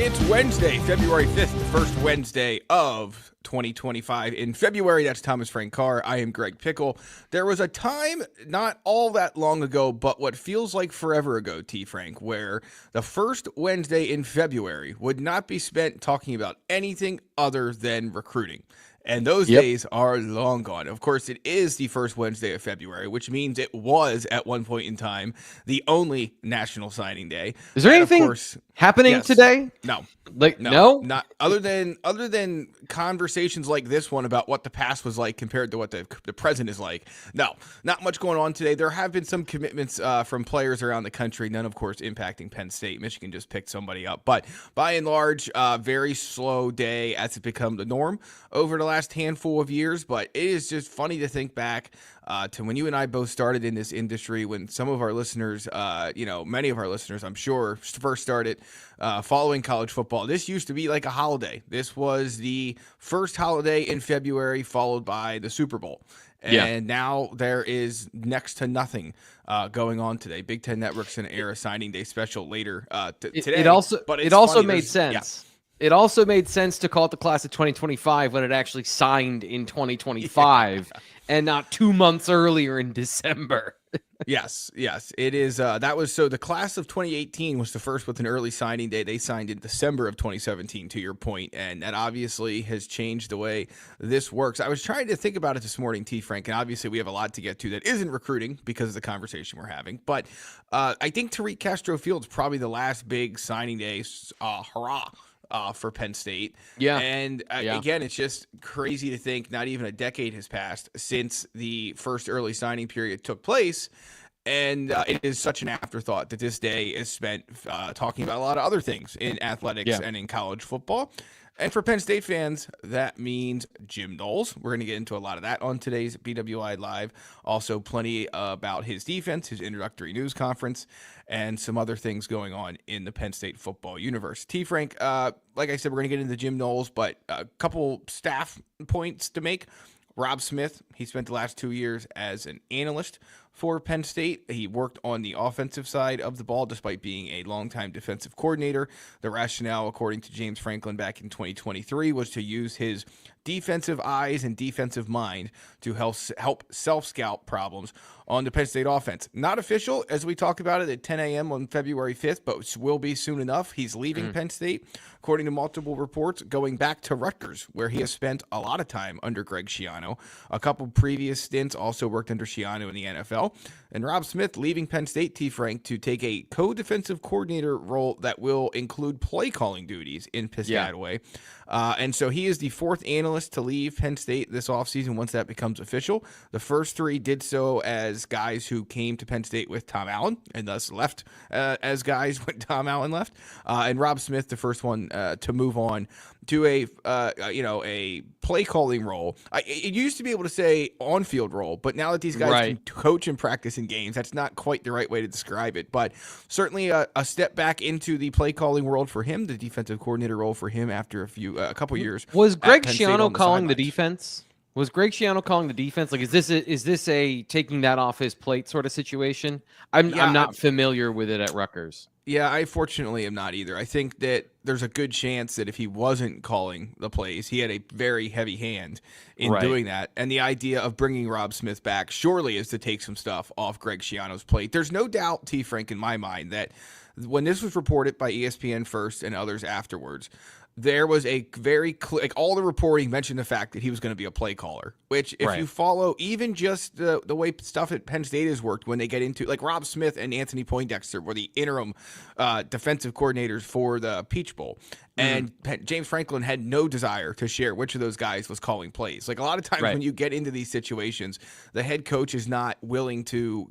It's Wednesday, February 5th, the first Wednesday of 2025. In February, that's Thomas Frank Carr. I am Greg Pickel. There was a time not all that long ago, but what feels like forever ago, T. Frank, where the first Wednesday in February would not be spent talking about anything other than recruiting. And those days are long gone. Of course, it is the first Wednesday of February, which means it was at one point in time the only National Signing Day. Is there anything happening today? No. No, not other than conversations like this one about what the past was like compared to what the present is like. No, not much going on today. There have been some commitments from players around the country, none of course impacting Penn State. Michigan just picked somebody up, but by and large, very slow day as it become the norm over the last handful of years. But it is just funny to think back to when you and I both started in this industry, when some of our listeners, many of our listeners, I'm sure, first started following college football. This used to be like a holiday. This was the first holiday in February, followed by the Super Bowl. And now there is next to nothing going on today. Big Ten Network's an era signing day special later today. It also made sense. Yeah. It also made sense to call it the class of 2025 when it actually signed in 2025 and not 2 months earlier in December. Yes, it is. That was so the class of 2018 was the first with an early signing day. They signed in December of 2017, to your point, and that obviously has changed the way this works. I was trying to think about it this morning, T. Frank, and obviously we have a lot to get to that isn't recruiting because of the conversation we're having. But I think Tariq Castro Field's probably the last big signing day hurrah for Penn State. And again, it's just crazy to think not even a decade has passed since the first early signing period took place. And it is such an afterthought that this day is spent talking about a lot of other things in athletics and in college football. And for Penn State fans, that means Jim Knowles. We're going to get into a lot of that on today's BWI Live. Also, plenty about his defense, his introductory news conference, and some other things going on in the Penn State football universe. T. Frank, like I said, we're going to get into Jim Knowles, but a couple staff points to make. Robb Smith, he spent the last 2 years as an analyst for Penn State. He worked on the offensive side of the ball despite being a longtime defensive coordinator. The rationale, according to James Franklin back in 2023, was to use his defensive eyes and defensive mind to help self-scout problems on the Penn State offense. Not official, as we talk about it at 10 a.m. on February 5th, but will be soon enough. He's leaving Penn State, according to multiple reports, going back to Rutgers, where he has spent a lot of time under Greg Schiano. A couple previous stints also worked under Schiano in the NFL. And Robb Smith leaving Penn State, T. Frank, to take a co-defensive coordinator role that will include play-calling duties in Piscataway. And so he is the fourth analyst to leave Penn State this offseason once that becomes official. The first three did so as guys who came to Penn State with Tom Allen and thus left as guys when Tom Allen left. And Robb Smith, the first one to move on to a play calling role. It used to be able to say on field role, but now that these guys can coach and practice in games, that's not quite the right way to describe it. But certainly a step back into the play calling world for him, the defensive coordinator role for him after a couple years. Was Greg Schiano calling the defense? Was Greg Schiano calling the defense? Like, is this a taking that off his plate sort of situation? I'm not familiar with it at Rutgers. Yeah, I fortunately am not either. I think that there's a good chance that if he wasn't calling the plays, he had a very heavy hand in doing that. And the idea of bringing Robb Smith back surely is to take some stuff off Greg Schiano's plate. There's no doubt, T. Frank, in my mind, that when this was reported by ESPN first and others afterwards, there was a very clear, like all the reporting mentioned the fact that he was going to be a play caller, which if you follow even just the way stuff at Penn State has worked when they get into, like Robb Smith and Anthony Poindexter were the interim defensive coordinators for the Peach Bowl. And James Franklin had no desire to share which of those guys was calling plays. Like a lot of times when you get into these situations, the head coach is not willing to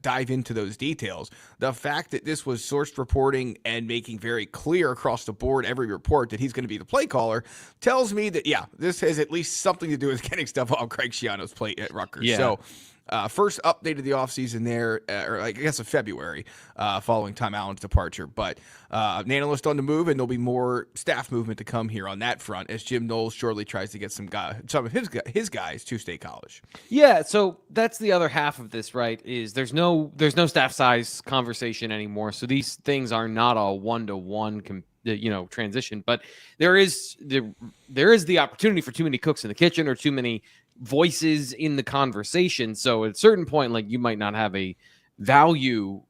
dive into those details. The fact that this was sourced reporting and making very clear across the board, every report, that he's going to be the play caller tells me that, this has at least something to do with getting stuff off Greg Schiano's plate at Rutgers. Yeah. So first update of the offseason there, or I guess of February, following Tom Allen's departure. But an analyst on the move, and there'll be more staff movement to come here on that front as Jim Knowles surely tries to get some of his guys to State College. Yeah, so that's the other half of this, right? Is there's no staff size conversation anymore. So these things are not a one-to-one the transition. But there is the opportunity for too many cooks in the kitchen or too many voices in the conversation. So at a certain point, like, you might not have a valuable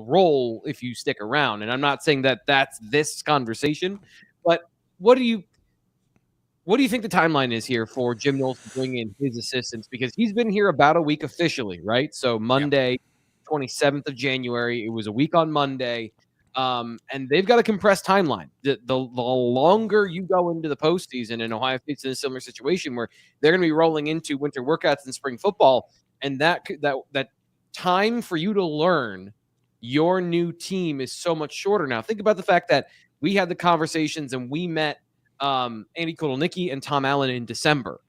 role if you stick around. And I'm not saying that that's this conversation, but what do you think the timeline is here for Jim Knowles to bring in his assistants? Because he's been here about a week officially, right? So Monday, 27th of January, it was a week on Monday. And they've got a compressed timeline. The longer you go into the postseason, and Ohio State's in a similar situation where they're going to be rolling into winter workouts and spring football, and that time for you to learn your new team is so much shorter now. Think about the fact that we had the conversations and we met Andy Kotelnicki and Tom Allen in December.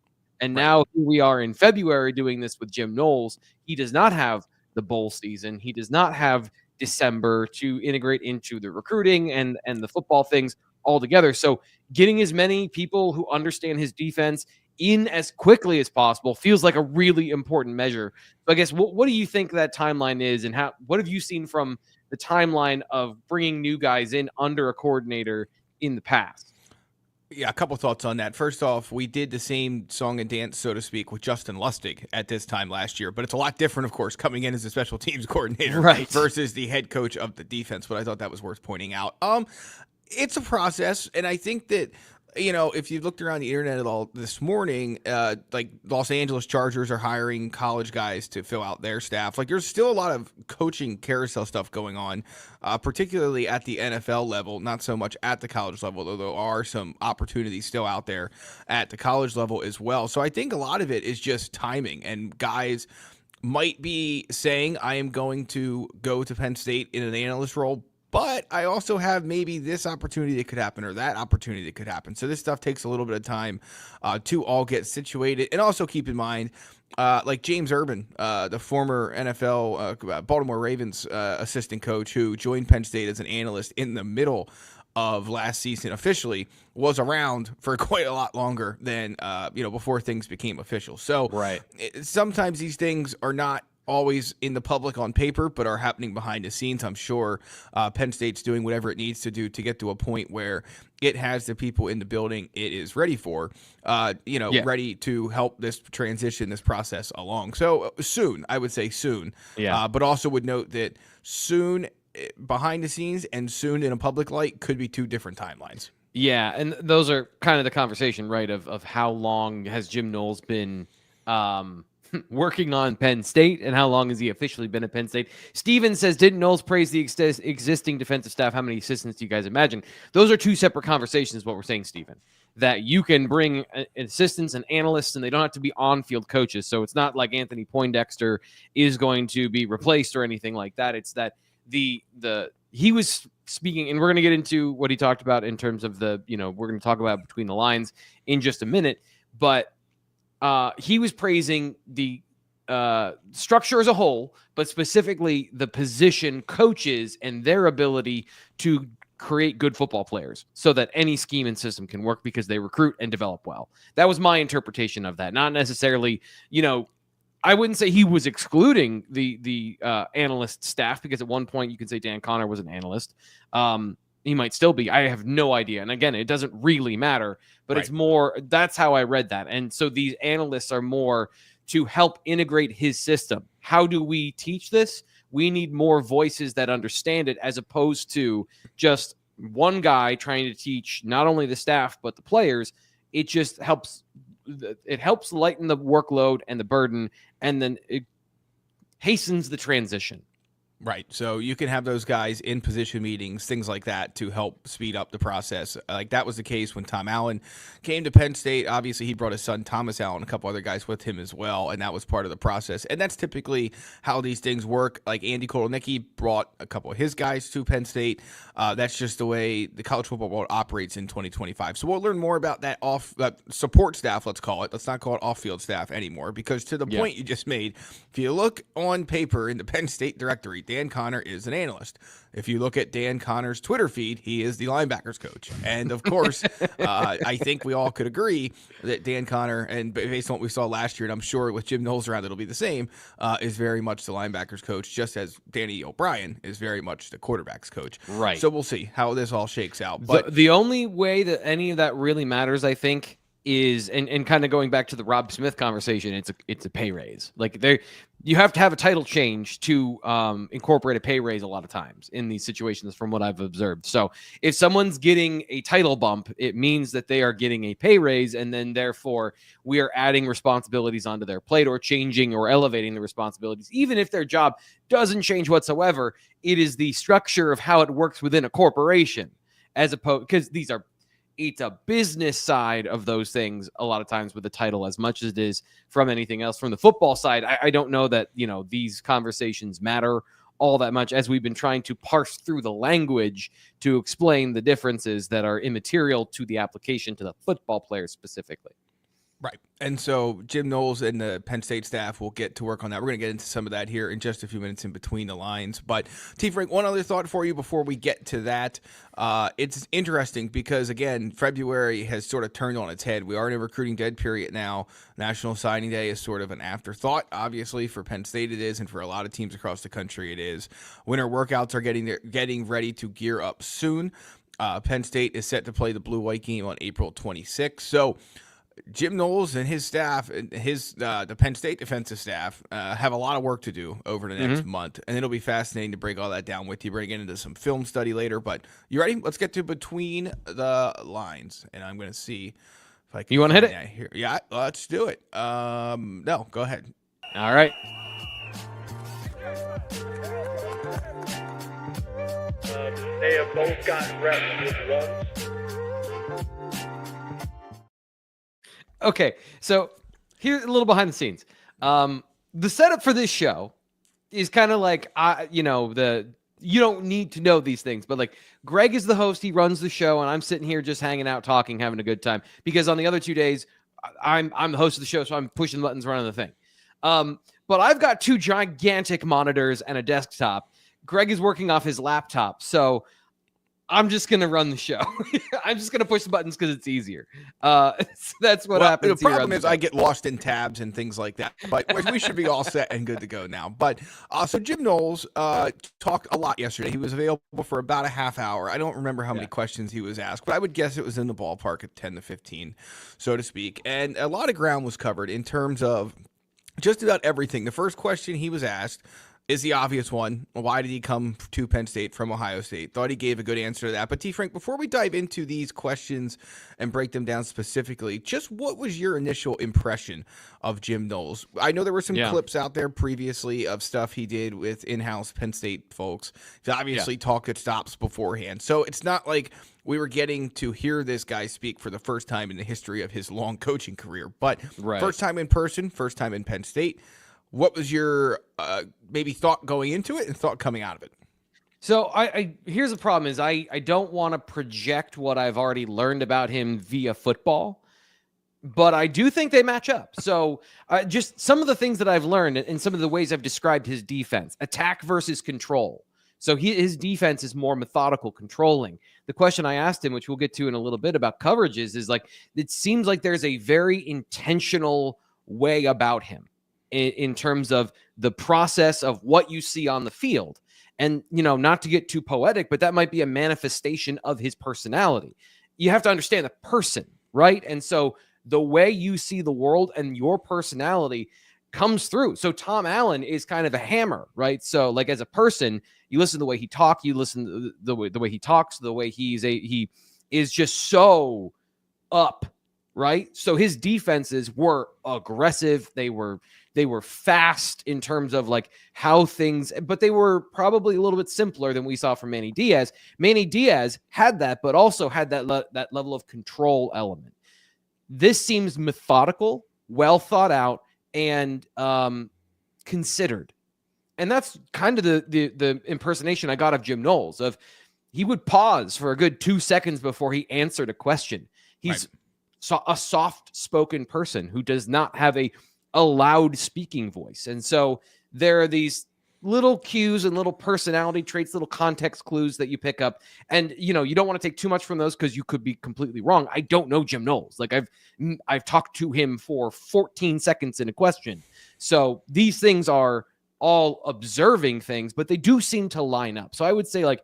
And now here we are in February doing this with Jim Knowles. He does not have the bowl season. He does not have December to integrate into the recruiting and the football things all together. So getting as many people who understand his defense in as quickly as possible feels like a really important measure. So I guess what do you think that timeline is, and what have you seen from the timeline of bringing new guys in under a coordinator in the past? Yeah, a couple thoughts on that. First off, we did the same song and dance, so to speak, with Justin Lustig at this time last year, but it's a lot different, of course, coming in as a special teams coordinator versus the head coach of the defense. But I thought that was worth pointing out. It's a process, and I think that, if you looked around the internet at all this morning, like Los Angeles Chargers are hiring college guys to fill out their staff. Like, there's still a lot of coaching carousel stuff going on, particularly at the NFL level, not so much at the college level, though there are some opportunities still out there at the college level as well. So I think a lot of it is just timing, and guys might be saying, I am going to go to Penn State in an analyst role, but I also have maybe this opportunity that could happen or that opportunity that could happen. So this stuff takes a little bit of time to all get situated. And also keep in mind, like James Urban, the former NFL Baltimore Ravens assistant coach who joined Penn State as an analyst in the middle of last season officially, was around for quite a lot longer than, before things became official. So sometimes these things are not always in the public on paper, but are happening behind the scenes. I'm sure Penn State's doing whatever it needs to do to get to a point where it has the people in the building it is ready for, ready to help this transition, this process along. So soon, I would say soon. But also would note that soon behind the scenes and soon in a public light could be two different timelines. Yeah, and those are kind of the conversation, right, of how long has Jim Knowles been working on Penn State, and how long has he officially been at Penn State? Steven says, didn't Knowles praise the existing defensive staff? How many assistants do you guys imagine? Those are two separate conversations, what we're saying, Steven. That you can bring assistants and analysts, and they don't have to be on-field coaches. So it's not like Anthony Poindexter is going to be replaced or anything like that. It's that he was speaking, and we're going to get into what he talked about in terms of we're going to talk about between the lines in just a minute, but he was praising the structure as a whole, but specifically the position coaches and their ability to create good football players so that any scheme and system can work because they recruit and develop well. That was my interpretation of that. Not necessarily, I wouldn't say he was excluding the analyst staff, because at one point you could say Dan Connor was an analyst. He might still be. I have no idea. And again, it doesn't really matter, but it's more, that's how I read that. And so these analysts are more to help integrate his system. How do we teach this? We need more voices that understand it, as opposed to just one guy trying to teach not only the staff, but the players. It just helps. It helps lighten the workload and the burden, and then it hastens the transition. Right. So you can have those guys in position meetings, things like that, to help speed up the process. Like that was the case when Tom Allen came to Penn State. Obviously, he brought his son, Thomas Allen, a couple other guys with him as well, and that was part of the process. And that's typically how these things work. Like Andy Kotelnicki brought a couple of his guys to Penn State. That's just the way the college football world operates in 2025. So we'll learn more about that support staff, let's call it. Let's not call it off-field staff anymore, because to the point you just made, if you look on paper in the Penn State directory, Dan Connor is an analyst. If you look at Dan Connor's Twitter feed, he is the linebackers coach. And of course, I think we all could agree that Dan Connor, and based on what we saw last year, and I'm sure with Jim Knowles around, it'll be the same, is very much the linebackers coach, just as Danny O'Brien is very much the quarterbacks coach. Right. So we'll see how this all shakes out. But the only way that any of that really matters, I think, is and kind of going back to the Robb Smith conversation, it's a pay raise. Like you have to have a title change to incorporate a pay raise a lot of times in these situations from what I've observed. So if someone's getting a title bump, it means that they are getting a pay raise, and then therefore we are adding responsibilities onto their plate or changing or elevating the responsibilities. Even if their job doesn't change whatsoever, it is the structure of how it works within a corporation, as opposed, because it's a business side of those things a lot of times with the title as much as it is from anything else. From the football side, I don't know that, these conversations matter all that much, as we've been trying to parse through the language to explain the differences that are immaterial to the application to the football players specifically. Right. And so Jim Knowles and the Penn State staff will get to work on that. We're going to get into some of that here in just a few minutes in between the lines. But T. Frank, one other thought for you before we get to that. It's interesting because, again, February has sort of turned on its head. We are in a recruiting dead period now. National Signing Day is sort of an afterthought. Obviously, for Penn State it is, and for a lot of teams across the country it is. Winter workouts are getting ready to gear up soon. Penn State is set to play the Blue-White game on April 26th. So Jim Knowles and his staff, and the Penn State defensive staff, have a lot of work to do over the next month, and it'll be fascinating to break all that down with you. We're going to get into some film study later, but you ready? Let's get to Between the Lines, and I'm going to see if I can. You want to hit it? Here. Yeah, let's do it. No, go ahead. All right. They have both gotten reps with runs. Okay, so here's a little behind the scenes. The setup for this show is kind of like, you don't need to know these things, but like Greg is the host, he runs the show, and I'm sitting here just hanging out, talking, having a good time. Because on the other 2 days, I'm the host of the show, so I'm pushing buttons, running the thing. But I've got 2 gigantic monitors and a desktop. Greg is working off his laptop, so I'm just going to run the show. I'm just going to push the buttons because it's easier. So that's what happens. The problem is I get lost in tabs and things like that, but we should be all set and good to go now. But so Jim Knowles talked a lot yesterday. He was available for about a half hour. I don't remember how many questions he was asked, but I would guess it was in the ballpark at 10 to 15, so to speak. And a lot of ground was covered in terms of just about everything. The first question he was asked is the obvious one. Why did he come to Penn State from Ohio State? Thought he gave a good answer to that. But T. Frank, before we dive into these questions and break them down specifically, just what was your initial impression of Jim Knowles? I know there were some clips out there previously of stuff he did with in-house Penn State folks. He obviously talked at stops beforehand. So it's not like we were getting to hear this guy speak for the first time in the history of his long coaching career. But first time in person, first time in Penn State. What was your maybe thought going into it and thought coming out of it? So I here's the problem is I don't want to project what I've already learned about him via football, but I do think they match up. So just some of the things that I've learned and some of the ways I've described his defense, attack versus control. So his defense is more methodical, controlling. The question I asked him, which we'll get to in a little bit about coverages, is like, it seems like there's a very intentional way about him in terms of the process of what you see on the field. And, not to get too poetic, but that might be a manifestation of his personality. You have to understand the person, right? And so the way you see the world and your personality comes through. So Tom Allen is kind of a hammer, right? So like as a person, you listen to the way he talks, you listen to the way he talks, the way he is just so up, right? So his defenses were aggressive. They were fast in terms of like how things, but they were probably a little bit simpler than we saw from Manny Diaz. Manny Diaz had that, but also had that level of control element. This seems methodical, well thought out, and considered. And that's kind of the impersonation I got of Jim Knowles. Of he would pause for a good 2 seconds before he answered a question. He's a soft-spoken person who does not have a loud speaking voice. And so there are these little cues and little personality traits, little context clues that you pick up. And, you don't want to take too much from those because you could be completely wrong. I don't know Jim Knowles. Like I've talked to him for 14 seconds in a question. So these things are all observing things, but they do seem to line up. So I would say, like,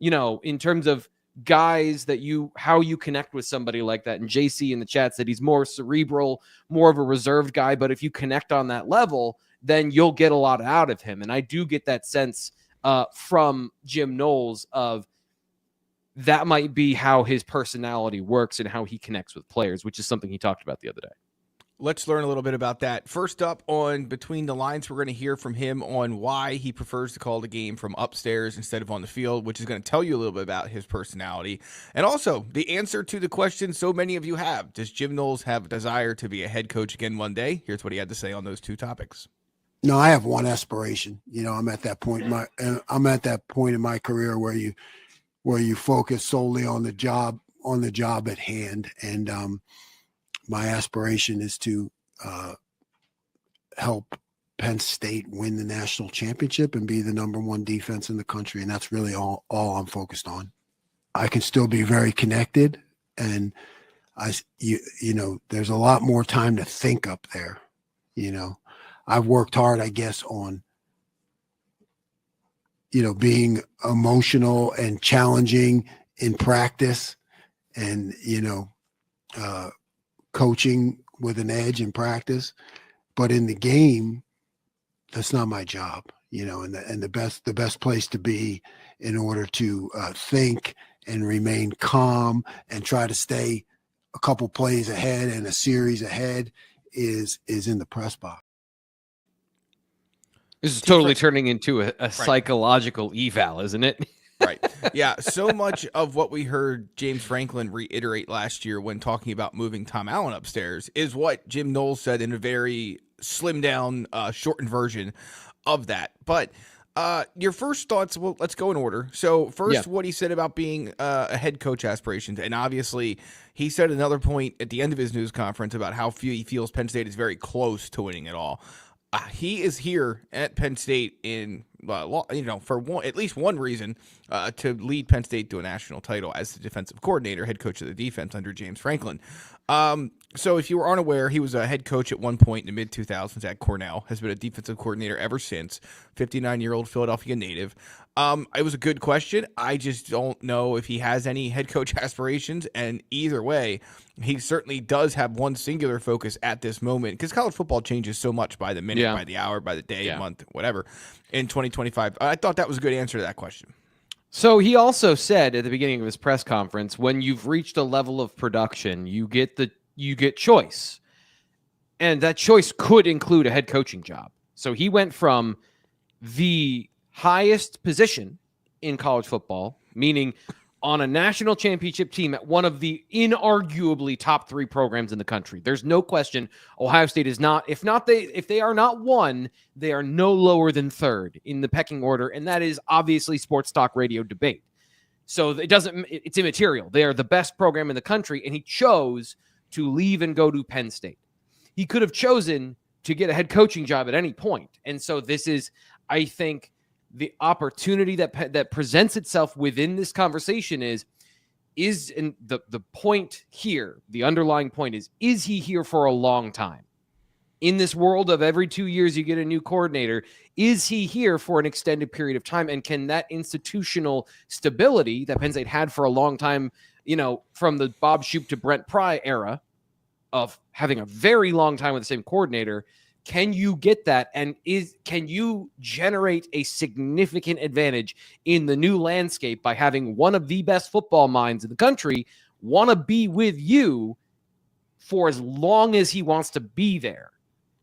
in terms of guys that how you connect with somebody like that, and JC in the chat said he's more cerebral, more of a reserved guy, but if you connect on that level, then you'll get a lot out of him. And I do get that sense from Jim Knowles of that might be how his personality works and how he connects with players, which is something he talked about the other day. Let's learn a little bit about that. First up on Between the Lines, we're going to hear from him on why he prefers to call the game from upstairs instead of on the field, which is going to tell you a little bit about his personality. And also the answer to the question so many of you have. Does Jim Knowles have a desire to be a head coach again one day? Here's what he had to say on those two topics. No, I have one aspiration. I'm at that point in my career where you focus solely on the job at hand. And my aspiration is to help Penn State win the national championship and be the #1 defense in the country. And that's really all I'm focused on. I can still be very connected, and there's a lot more time to think up there. I've worked hard, I guess, on, being emotional and challenging in practice and, coaching with an edge in practice. But in the game, that's not my job, and the best place to be in order to think and remain calm and try to stay a couple plays ahead and a series ahead is in the press box. This is totally turning into a psychological eval, isn't it? Right. Yeah. So much of what we heard James Franklin reiterate last year when talking about moving Tom Allen upstairs is what Jim Knowles said in a very slimmed down, shortened version of that. But your first thoughts, well, let's go in order. So first, what he said about being a head coach aspirations. And obviously he said another point at the end of his news conference about how he feels Penn State is very close to winning it all. He is here at Penn State in, for at least one reason, to lead Penn State to a national title as the defensive coordinator, head coach of the defense under James Franklin. So if you were unaware, he was a head coach at one point in the mid-2000s at Cornell, has been a defensive coordinator ever since, 59-year-old Philadelphia native. It was a good question. I just don't know if he has any head coach aspirations, and either way, he certainly does have one singular focus at this moment, because college football changes so much by the minute, by the hour, by the day, month, whatever, in 2025. I thought that was a good answer to that question. So he also said at the beginning of his press conference, when you've reached a level of production, you get choice. And that choice could include a head coaching job. So he went from the highest position in college football, meaning on a national championship team at one of the inarguably top 3 programs in the country. There's no question Ohio State is not, if they are not 1, they are no lower than 3rd in the pecking order. And that is obviously sports talk radio debate. So it's immaterial. They are the best program in the country. And he chose to leave and go to Penn State. He could have chosen to get a head coaching job at any point. And so this is, I think, the opportunity that presents itself within this conversation is in the point here, the underlying point is he here for a long time? In this world of every 2 years you get a new coordinator, is he here for an extended period of time? And can that institutional stability that Penn State had for a long time, from the Bob Shoop to Brent Pry era of having a very long time with the same coordinator, can you get that? And can you generate a significant advantage in the new landscape by having one of the best football minds in the country want to be with you for as long as he wants to be there?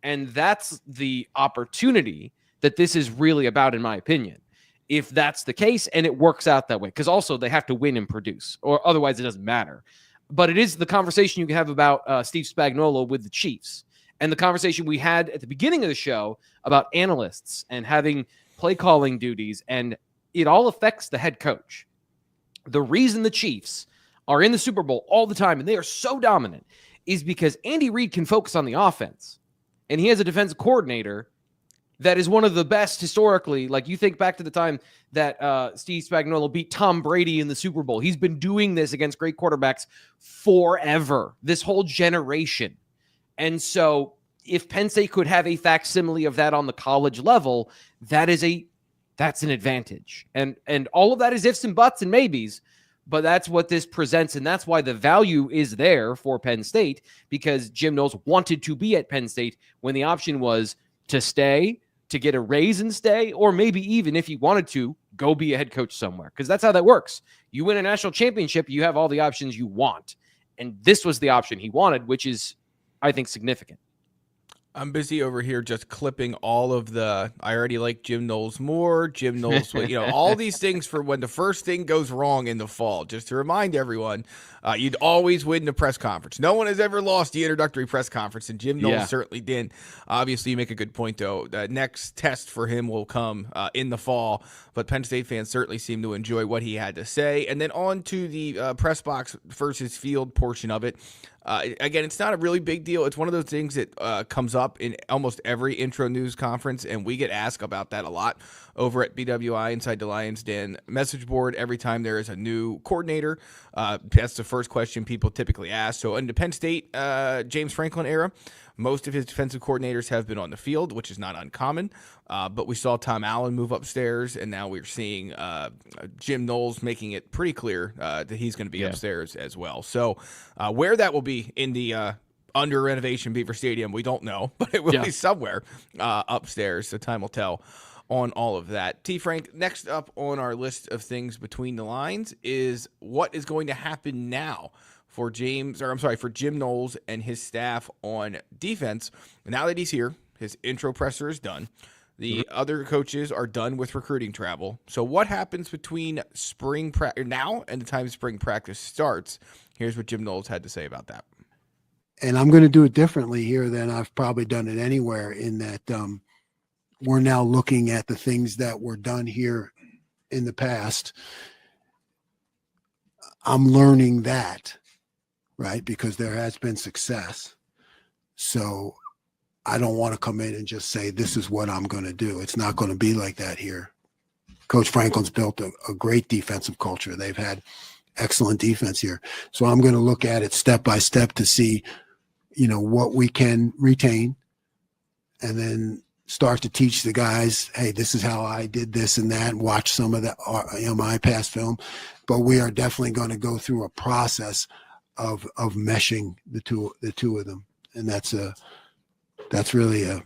And that's the opportunity that this is really about, in my opinion. If that's the case and it works out that way, because also they have to win and produce, or otherwise it doesn't matter. But it is the conversation you can have about Steve Spagnuolo with the Chiefs, and the conversation we had at the beginning of the show about analysts and having play calling duties, and it all affects the head coach. The reason the Chiefs are in the Super Bowl all the time and they are so dominant is because Andy Reid can focus on the offense, and he has a defensive coordinator that is one of the best historically. Like, you think back to the time that Steve Spagnuolo beat Tom Brady in the Super Bowl. He's been doing this against great quarterbacks forever, this whole generation. And so if Penn State could have a facsimile of that on the college level, that's an advantage. And all of that is ifs and buts and maybes, but that's what this presents. And that's why the value is there for Penn State, because Jim Knowles wanted to be at Penn State when the option was to stay, to get a raise and stay, or maybe even if he wanted to go be a head coach somewhere, because that's how that works. You win a national championship, you have all the options you want. And this was the option he wanted, which is, I think, significant. I'm busy over here just clipping all of I already like Jim Knowles more, Jim Knowles, all these things for when the first thing goes wrong in the fall. Just to remind everyone, you'd always win the press conference. No one has ever lost the introductory press conference, and Jim Knowles certainly didn't. Obviously, you make a good point, though. The next test for him will come in the fall, but Penn State fans certainly seem to enjoy what he had to say. And then on to the press box versus field portion of it. Again, it's not a really big deal. It's one of those things that comes up in almost every intro news conference, and we get asked about that a lot over at BWI Inside the Lions Den message board every time there is a new coordinator. That's the first question people typically ask. So in the Penn State James Franklin era, most of his defensive coordinators have been on the field, which is not uncommon. But we saw Tom Allen move upstairs, and now we're seeing Jim Knowles making it pretty clear that he's going to be upstairs as well. So where that will be in the under renovation Beaver Stadium, we don't know, but it will be somewhere upstairs. So time will tell on all of that. T. Frank, next up on our list of things between the lines is what is going to happen now for Jim Knowles and his staff on defense. Now that he's here, his intro presser is done. The other coaches are done with recruiting travel. So what happens between spring practice now and the time spring practice starts? Here's what Jim Knowles had to say about that. And I'm going to do it differently here than I've probably done it anywhere, in that we're now looking at the things that were done here in the past. I'm learning that, right? Because there has been success. So I don't want to come in and just say, this is what I'm going to do. It's not going to be like that here. Coach Franklin's built a great defensive culture. They've had excellent defense here. So I'm going to look at it step by step to see, what we can retain, and then start to teach the guys, hey, this is how I did this and that, and watch some of the, my past film. But we are definitely going to go through a process of meshing the two of them. And that's really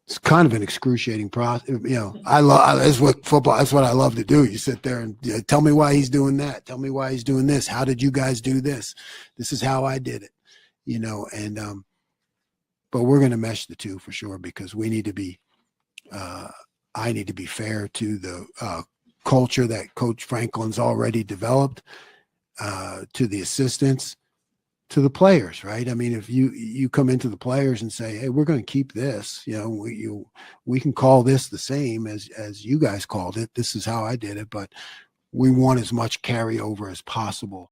it's kind of an excruciating process. That's what I love to do. You sit there and tell me why he's doing that. Tell me why he's doing this. How did you guys do this? This is how I did it, but we're going to mesh the two for sure, because we need to be, I need to be fair to the culture that Coach Franklin's already developed, to the assistants, to the players, right? I mean, if you come into the players and say, hey, we're going to keep this, we can call this the same as you guys called it. This is how I did it, but we want as much carryover as possible.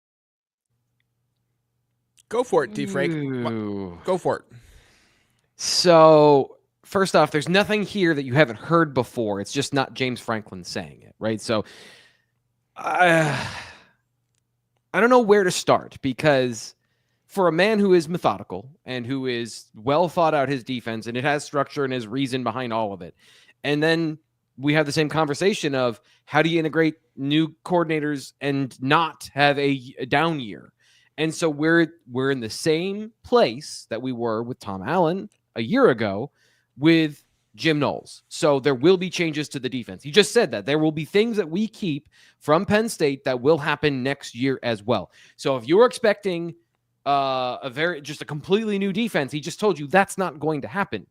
Go for it, T. Frank. Go for it. So first off, there's nothing here that you haven't heard before. It's just not James Franklin saying it, right? So I don't know where to start, because for a man who is methodical and who is well thought out his defense, and it has structure and has reason behind all of it. And then we have the same conversation of how do you integrate new coordinators and not have a down year? And so we're in the same place that we were with Tom Allen a year ago with Jim Knowles. So there will be changes to the defense. He just said that there will be things that we keep from Penn State that will happen next year as well. So if you're expecting just a completely new defense, he just told you that's not going to happen.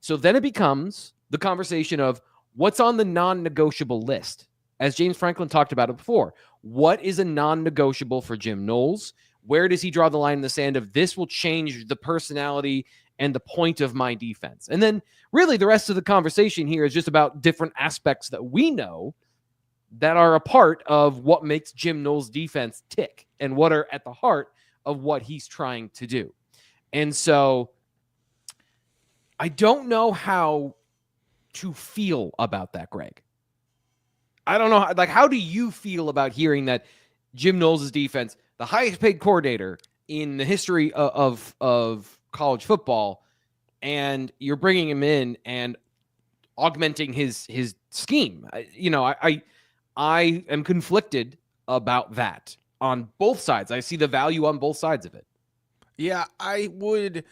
So then it becomes the conversation of what's on the non-negotiable list. As James Franklin talked about it before, what is a non-negotiable for Jim Knowles? Where does he draw the line in the sand of this will change the personality and the point of my defense? And then really the rest of the conversation here is just about different aspects that we know that are a part of what makes Jim Knowles' defense tick and what are at the heart of what he's trying to do. And so I don't know how to feel about that, Greg. I don't know. How do you feel about hearing that Jim Knowles' defense, the highest paid coordinator in the history of college football, and you're bringing him in and augmenting his scheme? I am conflicted about that on both sides. I see the value on both sides of it. Yeah, I would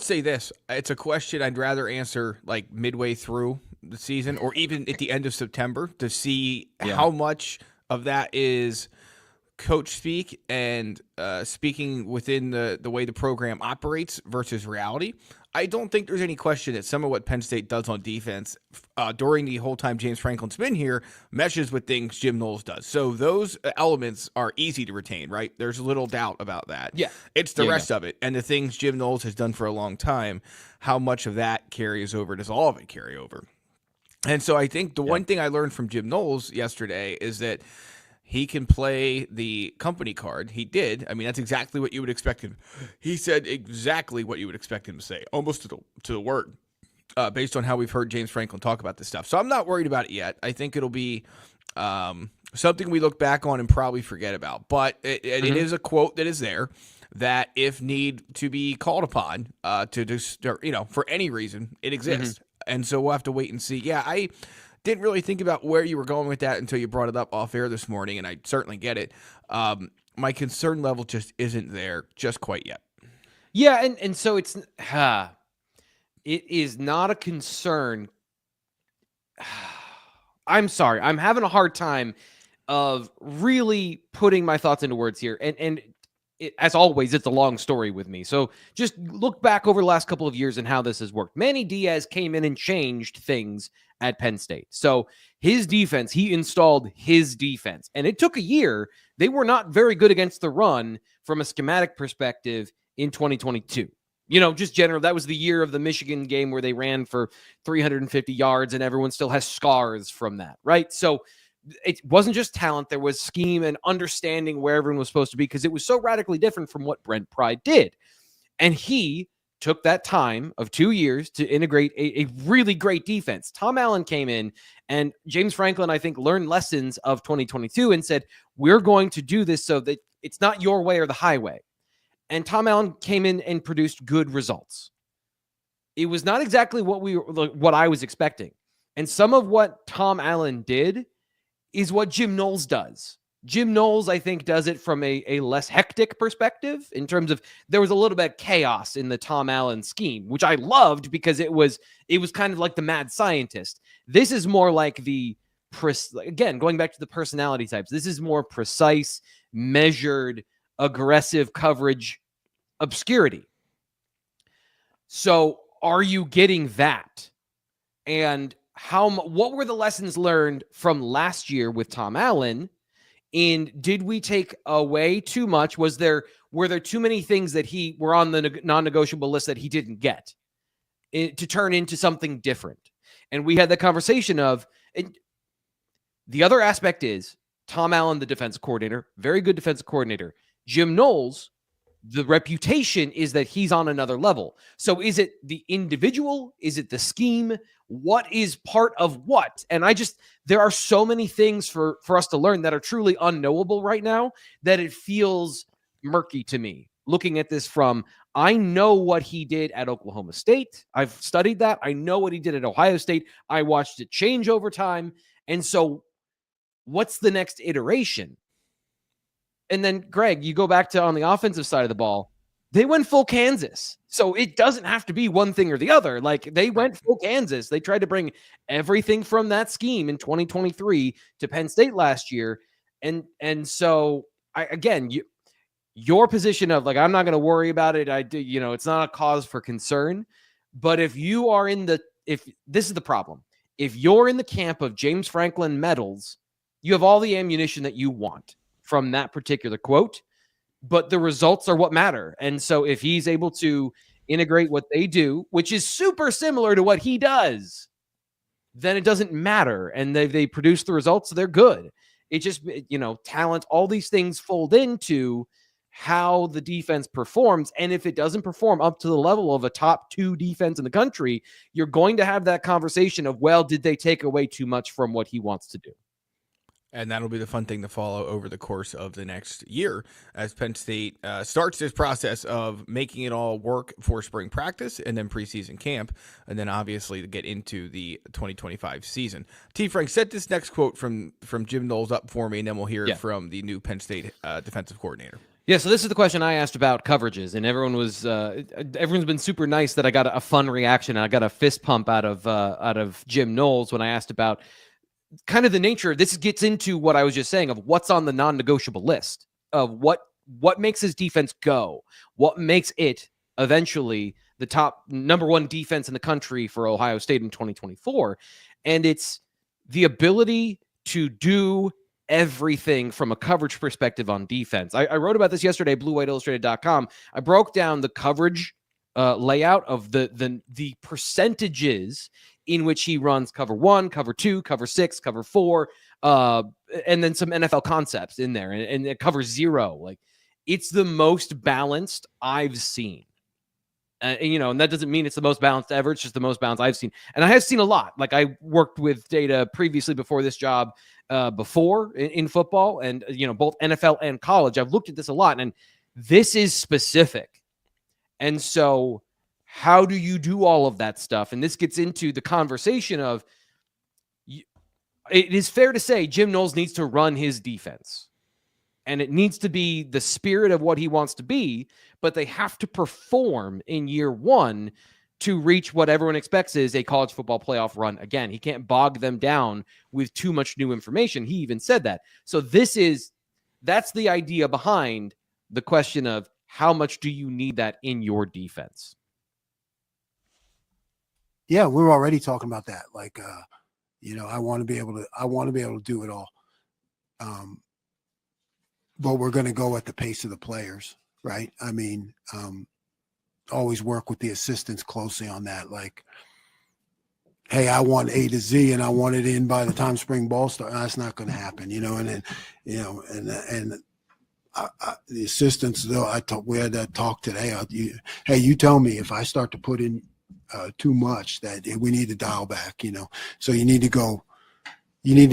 say this. It's a question I'd rather answer like midway through the season or even at the end of September to see how much of that is coach speak and speaking within the way the program operates versus reality. I don't think there's any question that some of what Penn State does on defense during the whole time James Franklin's been here meshes with things Jim Knowles does. So those elements are easy to retain, right? There's little doubt about that. Yeah. It's the rest of it and the things Jim Knowles has done for a long time, how much of that carries over. Does all of it carry over? And so I think the one thing I learned from Jim Knowles yesterday is that he can play the company card. He did. I mean, that's exactly what you would expect him. He said exactly what you would expect him to say, almost to the word, based on how we've heard James Franklin talk about this stuff. So I'm not worried about it yet. I think it'll be something we look back on and probably forget about. But it is a quote that is there that if need to be called upon to just, for any reason, it exists. And so we'll have to wait and see. Yeah, I didn't really think about where you were going with that until you brought it up off air this morning, and I certainly get it. My concern level just isn't there just quite yet. Yeah, and so it is not a concern. I'm sorry. I'm having a hard time of really putting my thoughts into words here. And as always, it's a long story with me. So just look back over the last couple of years and how this has worked. Manny Diaz came in and changed things at Penn State. So his defense, he installed his defense. And it took a year. They were not very good against the run from a schematic perspective in 2022. Just general, that was the year of the Michigan game where they ran for 350 yards and everyone still has scars from that, right? So it wasn't just talent. There was scheme and understanding where everyone was supposed to be because it was so radically different from what Brent Pry did. And he took that time of 2 years to integrate a really great defense. Tom Allen came in and James Franklin, I think, learned lessons of 2022 and said, we're going to do this so that it's not your way or the highway. And Tom Allen came in and produced good results. It was not exactly what I was expecting. And some of what Tom Allen did is what Jim Knowles does. Jim Knowles, I think, does it from a less hectic perspective in terms of there was a little bit of chaos in the Tom Allen scheme, which I loved because it was kind of like the mad scientist. This is more like again, going back to the personality types, this is more precise, measured, aggressive coverage obscurity. So are you getting that? And what were the lessons learned from last year with Tom Allen? And did we take away too much? Were there too many things that he were on the non-negotiable list that he didn't get to turn into something different? And we had the conversation of the other aspect is Tom Allen, the defensive coordinator, very good defensive coordinator. Jim Knowles, the reputation is that he's on another level. So is it the individual? Is it the scheme? What is part of what? And there are so many things for us to learn that are truly unknowable right now that it feels murky to me. Looking at this I know what he did at Oklahoma State. I've studied that. I know what he did at Ohio State. I watched it change over time. And so what's the next iteration? And then, Greg, you go back to on the offensive side of the ball, they went full Kansas. So it doesn't have to be one thing or the other. Like they went full Kansas. They tried to bring everything from that scheme in 2023 to Penn State last year. And so your position of like, I'm not going to worry about it. It's not a cause for concern. But if this is the problem, if you're in the camp of James Franklin medals, you have all the ammunition that you want from that particular quote, but the results are what matter. And so if he's able to integrate what they do, which is super similar to what he does, then it doesn't matter. And they produce the results, so they're good. It just, talent, all these things fold into how the defense performs. And if it doesn't perform up to the level of a top 2 defense in the country, you're going to have that conversation of, well, did they take away too much from what he wants to do? And that'll be the fun thing to follow over the course of the next year as Penn State starts this process of making it all work for spring practice and then preseason camp, and then obviously to get into the 2025 season. T. Frank, set this next quote from Jim Knowles up for me, and then we'll hear it from the new Penn State defensive coordinator. Yeah, so this is the question I asked about coverages, and everyone's been super nice that I got a fun reaction. I got a fist pump out of Jim Knowles when I asked about kind of the nature. This gets into what I was just saying of what's on the non-negotiable list of what makes his defense go, what makes it eventually the top number 1 defense in the country for Ohio State in 2024. And it's the ability to do everything from a coverage perspective on defense. I wrote about this yesterday, BlueWhiteIllustrated.com. I broke down the coverage layout of the percentages in which he runs cover 1, cover 2, cover 6, cover 4, and then some NFL concepts in there, and it covers 0. Like, it's the most balanced I've seen. And that doesn't mean it's the most balanced ever. It's just the most balanced I've seen. And I have seen a lot. Like, I worked with data previously before this job, before in football, and both NFL and college. I've looked at this a lot, and this is specific. And so, how do you do all of that stuff? And this gets into the conversation of, it is fair to say Jim Knowles needs to run his defense, and it needs to be the spirit of what he wants to be, but they have to perform in year 1 to reach what everyone expects is a college football playoff run. Again, he can't bog them down with too much new information. He even said that. So that's the idea behind the question of how much do you need that in your defense? Yeah, we're already talking about that. Like, I want to be able to do it all. But we're going to go at the pace of the players, right? I mean, always work with the assistants closely on that. Like, hey, I want A to Z and I want it in by the time spring ball starts. That's not going to happen, and then, the assistants, though, we had that talk today. You tell me if I start to put in too much that we need to dial back, so you need to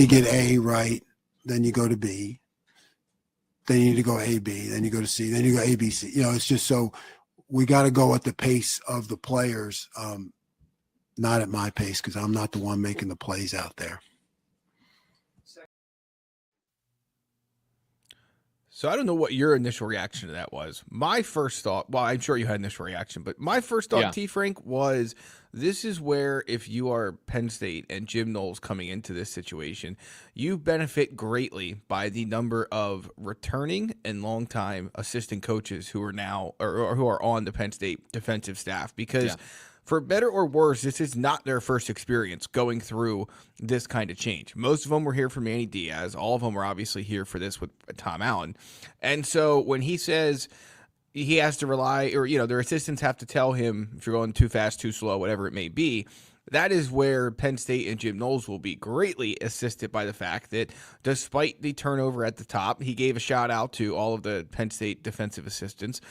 get A right, then you go to B, then you need to go A, B, then you go to C, then you go A, B, C. It's just so we got to go at the pace of the players, not at my pace, because I'm not the one making the plays out there. So I don't know what your initial reaction to that was. My first thought, well, I'm sure you had initial reaction, but my first thought, T. Frank, was this is where if you are Penn State and Jim Knowles coming into this situation, you benefit greatly by the number of returning and longtime assistant coaches who are now or who are on the Penn State defensive staff, because for better or worse, this is not their first experience going through this kind of change. Most of them were here for Manny Diaz. All of them were obviously here for this with Tom Allen. And so when he says he has to rely, or, their assistants have to tell him if you're going too fast, too slow, whatever it may be, that is where Penn State and Jim Knowles will be greatly assisted by the fact that despite the turnover at the top, he gave a shout out to all of the Penn State defensive assistants.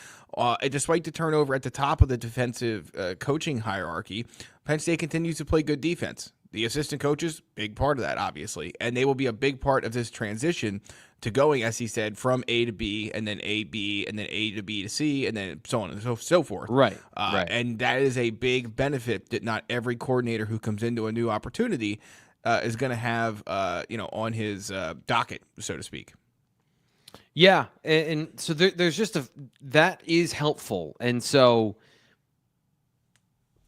Despite the turnover at the top of the defensive coaching hierarchy, Penn State continues to play good defense. The assistant coaches, big part of that, obviously, and they will be a big part of this transition to going, as he said, from A to B, and then A, B, and then A to B to C, and then so on and so forth. Right. And that is a big benefit that not every coordinator who comes into a new opportunity is going to have, on his docket, so to speak. Yeah, and so there's just that is helpful, and so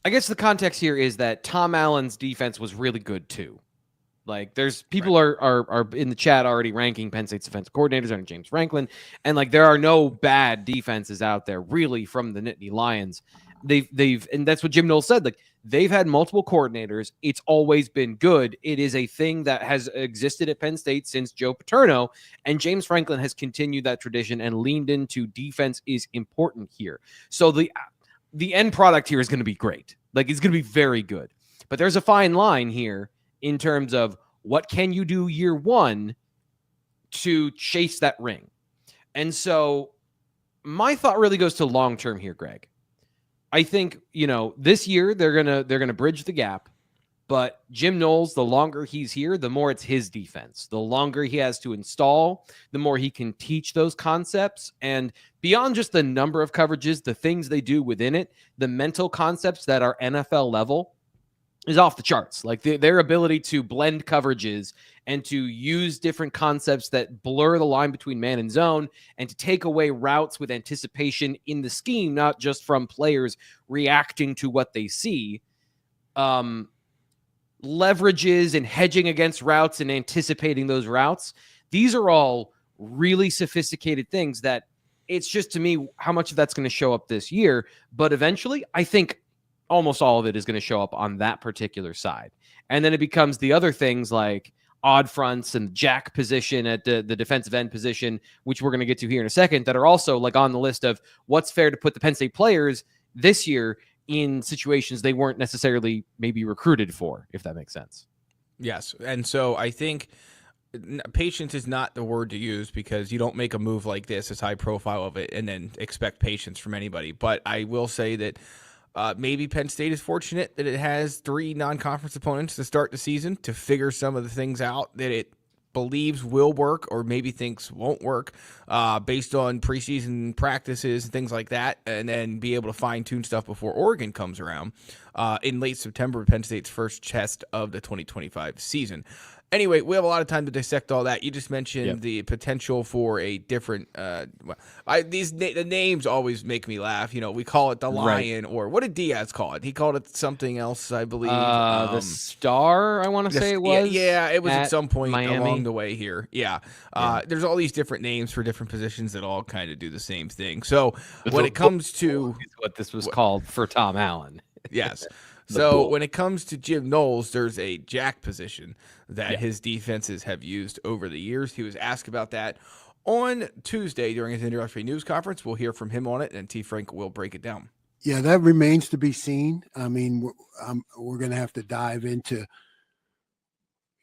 I guess the context here is that Tom Allen's defense was really good too. Like, there's people are in the chat already ranking Penn State's defensive coordinators under James Franklin, and like there are no bad defenses out there really from the Nittany Lions. They've and that's what Jim Knowles said. Like, they've had multiple coordinators. It's always been good. It is a thing that has existed at Penn State since Joe Paterno, and James Franklin has continued that tradition and leaned into defense is important here. So the end product here is going to be great. Like, it's going to be very good. But there's a fine line here in terms of what can you do year 1 to chase that ring. And so my thought really goes to long term here, Greg. I think, this year they're gonna bridge the gap. But Jim Knowles, the longer he's here, the more it's his defense. The longer he has to install, the more he can teach those concepts. And beyond just the number of coverages, the things they do within it, the mental concepts that are NFL level is off the charts. Like their ability to blend coverages and to use different concepts that blur the line between man and zone and to take away routes with anticipation in the scheme, not just from players reacting to what they see. Leverages and hedging against routes and anticipating those routes. These are all really sophisticated things that it's just, to me, how much of that's going to show up this year. But eventually, I think almost all of it is going to show up on that particular side. And then it becomes the other things like odd fronts and jack position at the defensive end position, which we're going to get to here in a second, that are also like on the list of what's fair to put the Penn State players this year in situations they weren't necessarily maybe recruited for, if that makes sense. Yes. And so I think patience is not the word to use, because you don't make a move like this, as high profile of it, and then expect patience from anybody. But I will say that maybe Penn State is fortunate that it has 3 non-conference opponents to start the season to figure some of the things out that it believes will work or maybe thinks won't work based on preseason practices and things like that, and then be able to fine-tune stuff before Oregon comes around in late September, Penn State's first test of the 2025 season. Anyway, we have a lot of time to dissect all that. You just mentioned the potential for a different. The names always make me laugh. We call it the Lion, or what did Diaz call it? He called it something else, I believe. The Star, I want to say it was. Yeah, it was at some point Miami. along the way here. Yeah. There's all these different names for different positions that all kind of do the same thing. So when it comes to what this was called for Tom Allen, yes. So when it comes to Jim Knowles, there's a jack position that his defenses have used over the years. He was asked about that on Tuesday during his introductory news conference. We'll hear from him on it, and T. Frank will break it down. Yeah, that remains to be seen. I mean, we're going to have to dive into,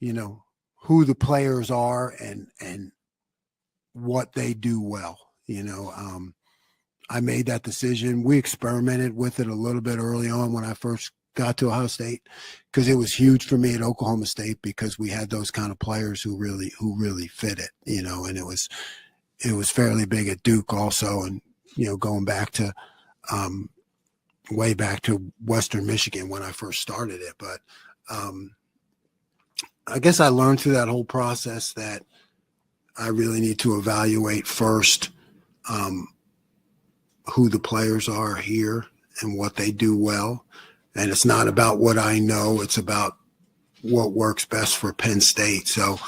who the players are and what they do well. I made that decision. We experimented with it a little bit early on when I first got to Ohio State, because it was huge for me at Oklahoma State, because we had those kind of players who really fit it, and it was fairly big at Duke also. And, going back to, way back to Western Michigan when I first started it. But I guess I learned through that whole process that I really need to evaluate first who the players are here and what they do well. And it's not about what I know, it's about what works best for Penn State. So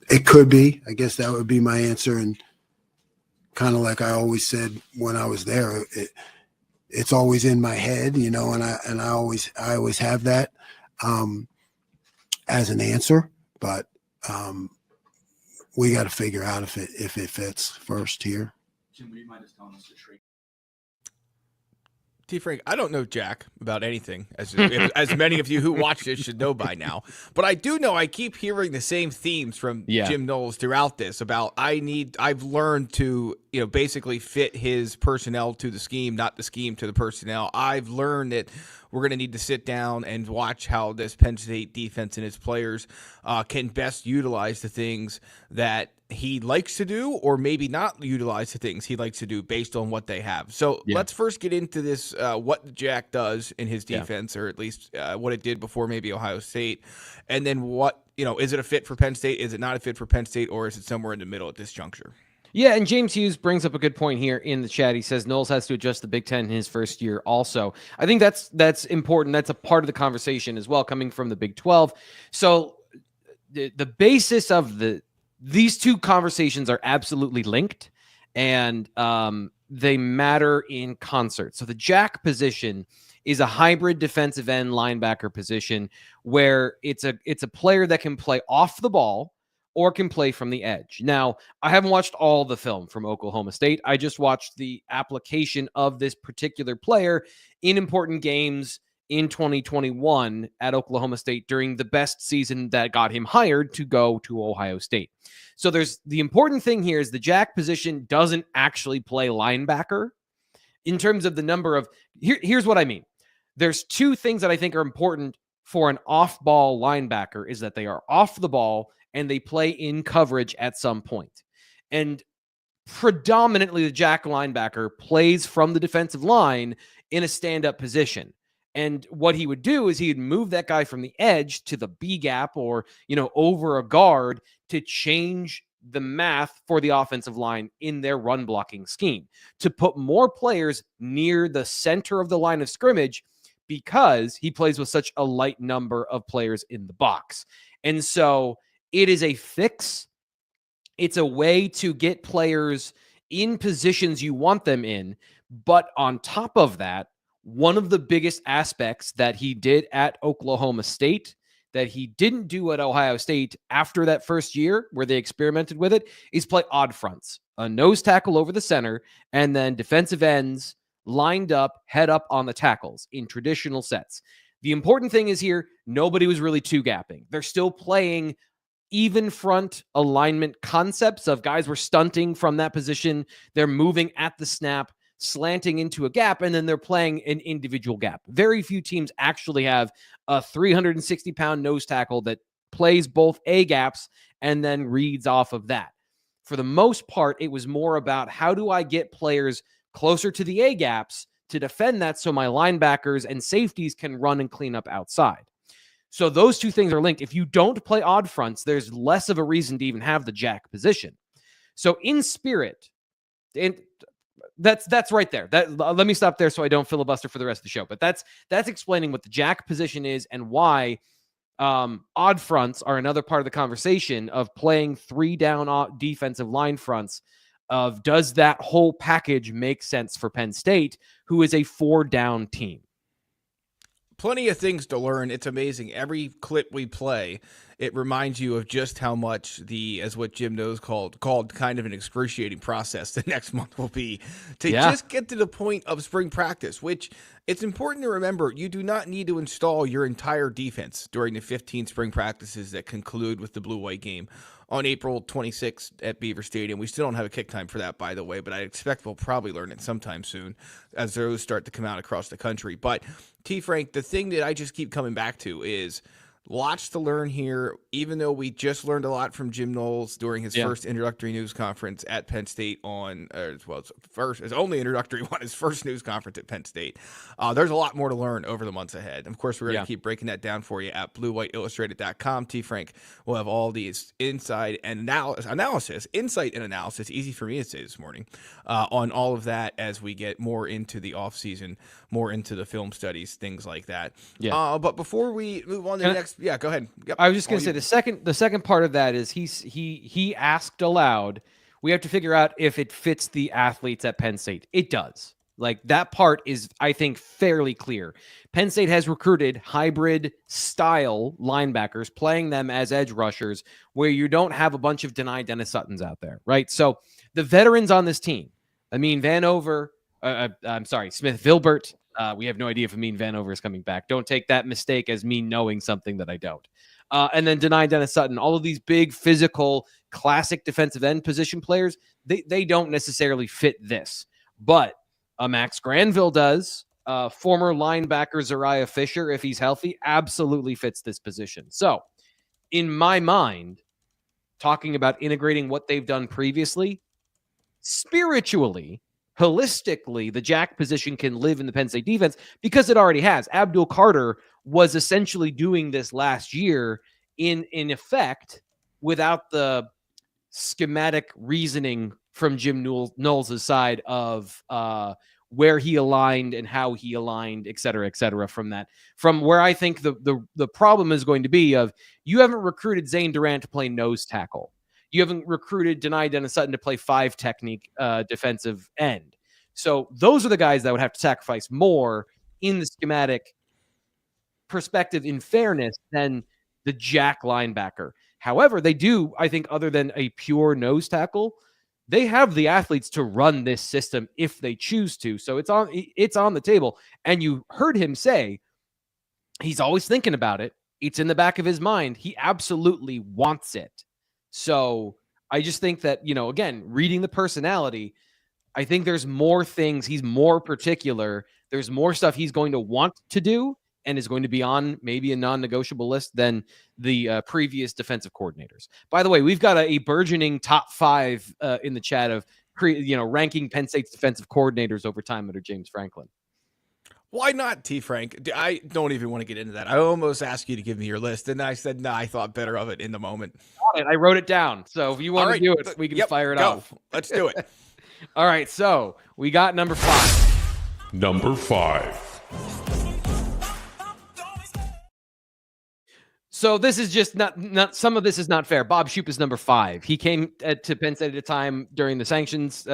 it could be, I guess that would be my answer. And kind of like I always said when I was there, it's always in my head, and I always have that as an answer. But we got to figure out if it fits first here. Jim, would you mind just telling us the trade? T. Frank, I don't know jack about anything, as many of you who watch this should know by now. But I do know I keep hearing the same themes from Jim Knowles throughout this about I've learned to basically fit his personnel to the scheme, not the scheme to the personnel. I've learned that we're going to need to sit down and watch how this Penn State defense and its players can best utilize the things that he likes to do, or maybe not utilize the things he likes to do based on what they have. So let's first get into this, what Jack does in his defense, or at least what it did before maybe Ohio State. And then what, is it a fit for Penn State? Is it not a fit for Penn State, or is it somewhere in the middle at this juncture? Yeah, and James Hughes brings up a good point here in the chat. He says Knowles has to adjust the Big Ten in his first year also. I think that's important. That's a part of the conversation as well, coming from the Big 12. So the basis of these two conversations are absolutely linked, and they matter in concert. So the jack position is a hybrid defensive end linebacker position where it's a player that can play off the ball or can play from the edge. Now, I haven't watched all the film from Oklahoma State. I just watched the application of this particular player in important games in 2021 at Oklahoma State during the best season that got him hired to go to Ohio State. So there's the important thing here is the jack position doesn't actually play linebacker in terms of the number of here's what I mean. There's two things that I think are important for an off-ball linebacker is that they are off the ball and they play in coverage at some point. And predominantly the jack linebacker plays from the defensive line in a stand-up position. And what he would do is he'd move that guy from the edge to the B gap or, over a guard to change the math for the offensive line in their run blocking scheme to put more players near the center of the line of scrimmage because he plays with such a light number of players in the box. And so it is a fix. It's a way to get players in positions you want them in. But on top of that, one of the biggest aspects that he did at Oklahoma State that he didn't do at Ohio State after that first year where they experimented with it is play odd fronts, a nose tackle over the center, and then defensive ends lined up, head up on the tackles in traditional sets. The important thing is here, nobody was really two-gapping. They're still playing even front alignment concepts of guys were stunting from that position. They're moving at the snap, slanting into a gap, and then they're playing an individual gap. Very few teams actually have a 360-pound nose tackle that plays both A gaps and then reads off of that. For the most part, it was more about how do I get players closer to the A gaps to defend that so my linebackers and safeties can run and clean up outside. So those two things are linked. If you don't play odd fronts, there's less of a reason to even have the jack position. So in spirit, and that's right there. Let me stop there so I don't filibuster for the rest of the show. But that's explaining what the jack position is and why odd fronts are another part of the conversation of playing 3-down defensive line fronts. Of does that whole package make sense for Penn State, who is a 4-down team? Plenty of things to learn. It's amazing. Every clip we play, it reminds you of just how much as what Jim Knowles called kind of an excruciating process the next month will be to just get to the point of spring practice, which it's important to remember you do not need to install your entire defense during the 15 spring practices that conclude with the blue-white game on April 26th at Beaver Stadium. We still don't have a kick time for that, by the way, but I expect we'll probably learn it sometime soon as those start to come out across the country. But T. Frank, the thing that I just keep coming back to is lots to learn here, even though we just learned a lot from Jim Knowles during his first introductory news conference at Penn State his only introductory one, his first news conference at Penn State. There's a lot more to learn over the months ahead. Of course, we're going to keep breaking that down for you at bluewhiteillustrated.com. T. Frank will have all these insight and analysis, easy for me to say this morning, on all of that as we get more into the offseason, more into the film studies, things like that. But before we move on to the next, go ahead. Yep. I was just going to say the second part of that is he asked aloud. We have to figure out if it fits the athletes at Penn State. It does. Like that part is, I think, fairly clear. Penn State has recruited hybrid style linebackers, playing them as edge rushers, where you don't have a bunch of Denai Dennis Suttons out there, right? So the veterans on this team, Smith Vilbert. We have no idea if Amin Vanover is coming back. Don't take that mistake as me knowing something that I don't. And then Denai Dennis Sutton, all of these big physical, classic defensive end position players, they don't necessarily fit this. But Max Granville does. Former linebacker Zariah Fisher, if he's healthy, absolutely fits this position. So, in my mind, talking about integrating what they've done previously, spiritually, holistically, the jack position can live in the Penn State defense because it already has. Abdul Carter was essentially doing this last year in effect without the schematic reasoning from Jim Knowles' side of where he aligned and how he aligned, et cetera, from where I think the problem is going to be of you haven't recruited Zane Durant to play nose tackle. You haven't recruited Denai Dennis Sutton to play 5 technique defensive end. So those are the guys that would have to sacrifice more in the schematic perspective in fairness than the jack linebacker. However, they do, I think, other than a pure nose tackle, they have the athletes to run this system if they choose to. So it's on the table. And you heard him say, he's always thinking about it. It's in the back of his mind. He absolutely wants it. So I just think that, again, reading the personality, I think there's more things. He's more particular. There's more stuff he's going to want to do and is going to be on maybe a non-negotiable list than the previous defensive coordinators. By the way, we've got a burgeoning top 5 in the chat of ranking Penn State's defensive coordinators over time under James Franklin. Why not, T. Frank? I don't even want to get into that. I almost asked you to give me your list, and I said, no, I thought better of it in the moment. I wrote it down. So if you want to do it, we can fire it off. Let's do it. All right, so we got number 5. Number 5. So this is just not some of this is not fair. Bob Shoop is number 5. He came to Penn State at a time during the sanctions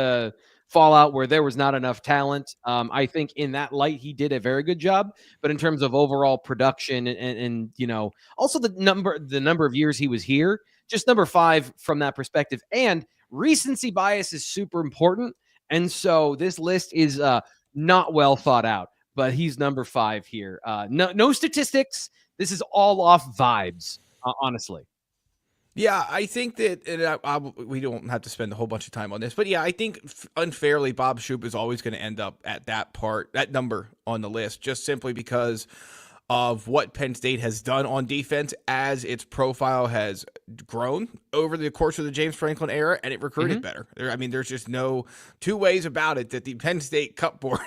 fallout where there was not enough talent. I think in that light, he did a very good job. But in terms of overall production and also the number of years he was here, just number 5 from that perspective. And recency bias is super important. And so this list is not well thought out, but he's number 5 here. No statistics. This is all off vibes, honestly. Yeah, I think that we don't have to spend a whole bunch of time on this, but yeah, I think unfairly, Bob Shoop is always going to end up at that number on the list, just simply because of what Penn State has done on defense as its profile has grown over the course of the James Franklin era, and it recruited better. There's just no two ways about it that the Penn State cupboard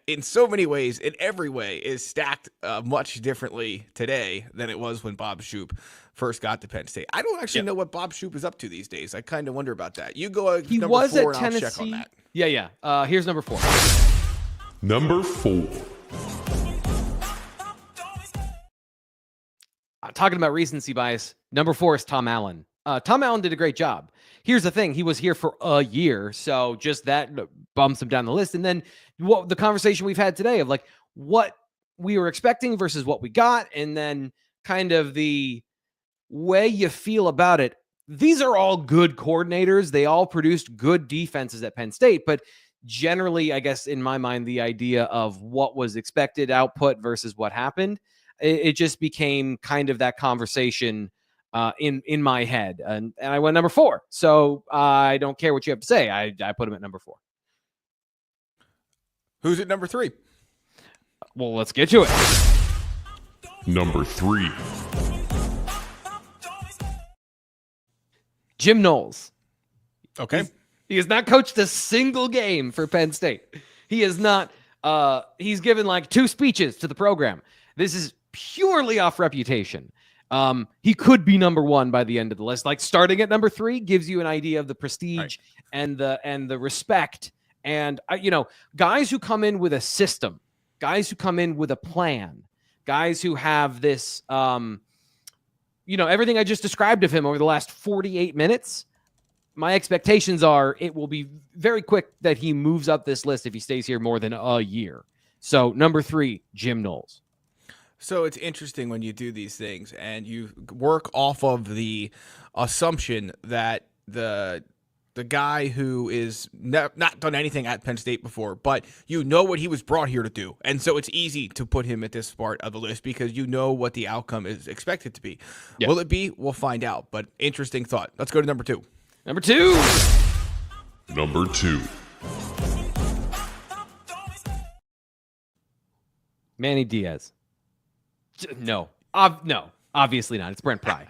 in so many ways, in every way, is stacked much differently today than it was when Bob Shoop first got to Penn State. I don't actually know what Bob Shoop is up to these days. I kind of wonder about that. You go he number was 4 at and Tennessee. I'll check on that. Yeah. Here's number 4. Number 4. Talking about recency bias, number 4 is Tom Allen. Tom Allen did a great job. Here's the thing. He was here for a year, so just that bumps him down the list. And then the conversation we've had today of like what we were expecting versus what we got, and then kind of the way you feel about it. These are all good coordinators. They all produced good defenses at Penn State, but generally, I guess in my mind, the idea of what was expected output versus what happened, it just became kind of that conversation in my head. And I went number 4. So I don't care what you have to say. I put him at number 4. Who's at number 3? Well, let's get to it. Number 3. Jim Knowles. Okay. He has not coached a single game for Penn State. He has not. He's given like 2 speeches to the program. This is purely off reputation. He could be number 1 by the end of the list. Like starting at number 3 gives you an idea of the prestige and the respect. And guys who come in with a system, guys who come in with a plan, guys who have this, everything I just described of him over the last 48 minutes. My expectations are it will be very quick that he moves up this list if he stays here more than a year. So number 3, Jim Knowles. So it's interesting when you do these things and you work off of the assumption that the guy who is not done anything at Penn State before, but you know what he was brought here to do. And so it's easy to put him at this part of the list because you know what the outcome is expected to be. Yeah. Will it be? We'll find out. But interesting thought. Let's go to number 2. Number 2. Number 2. Manny Diaz. No, obviously not. It's Brent Pry.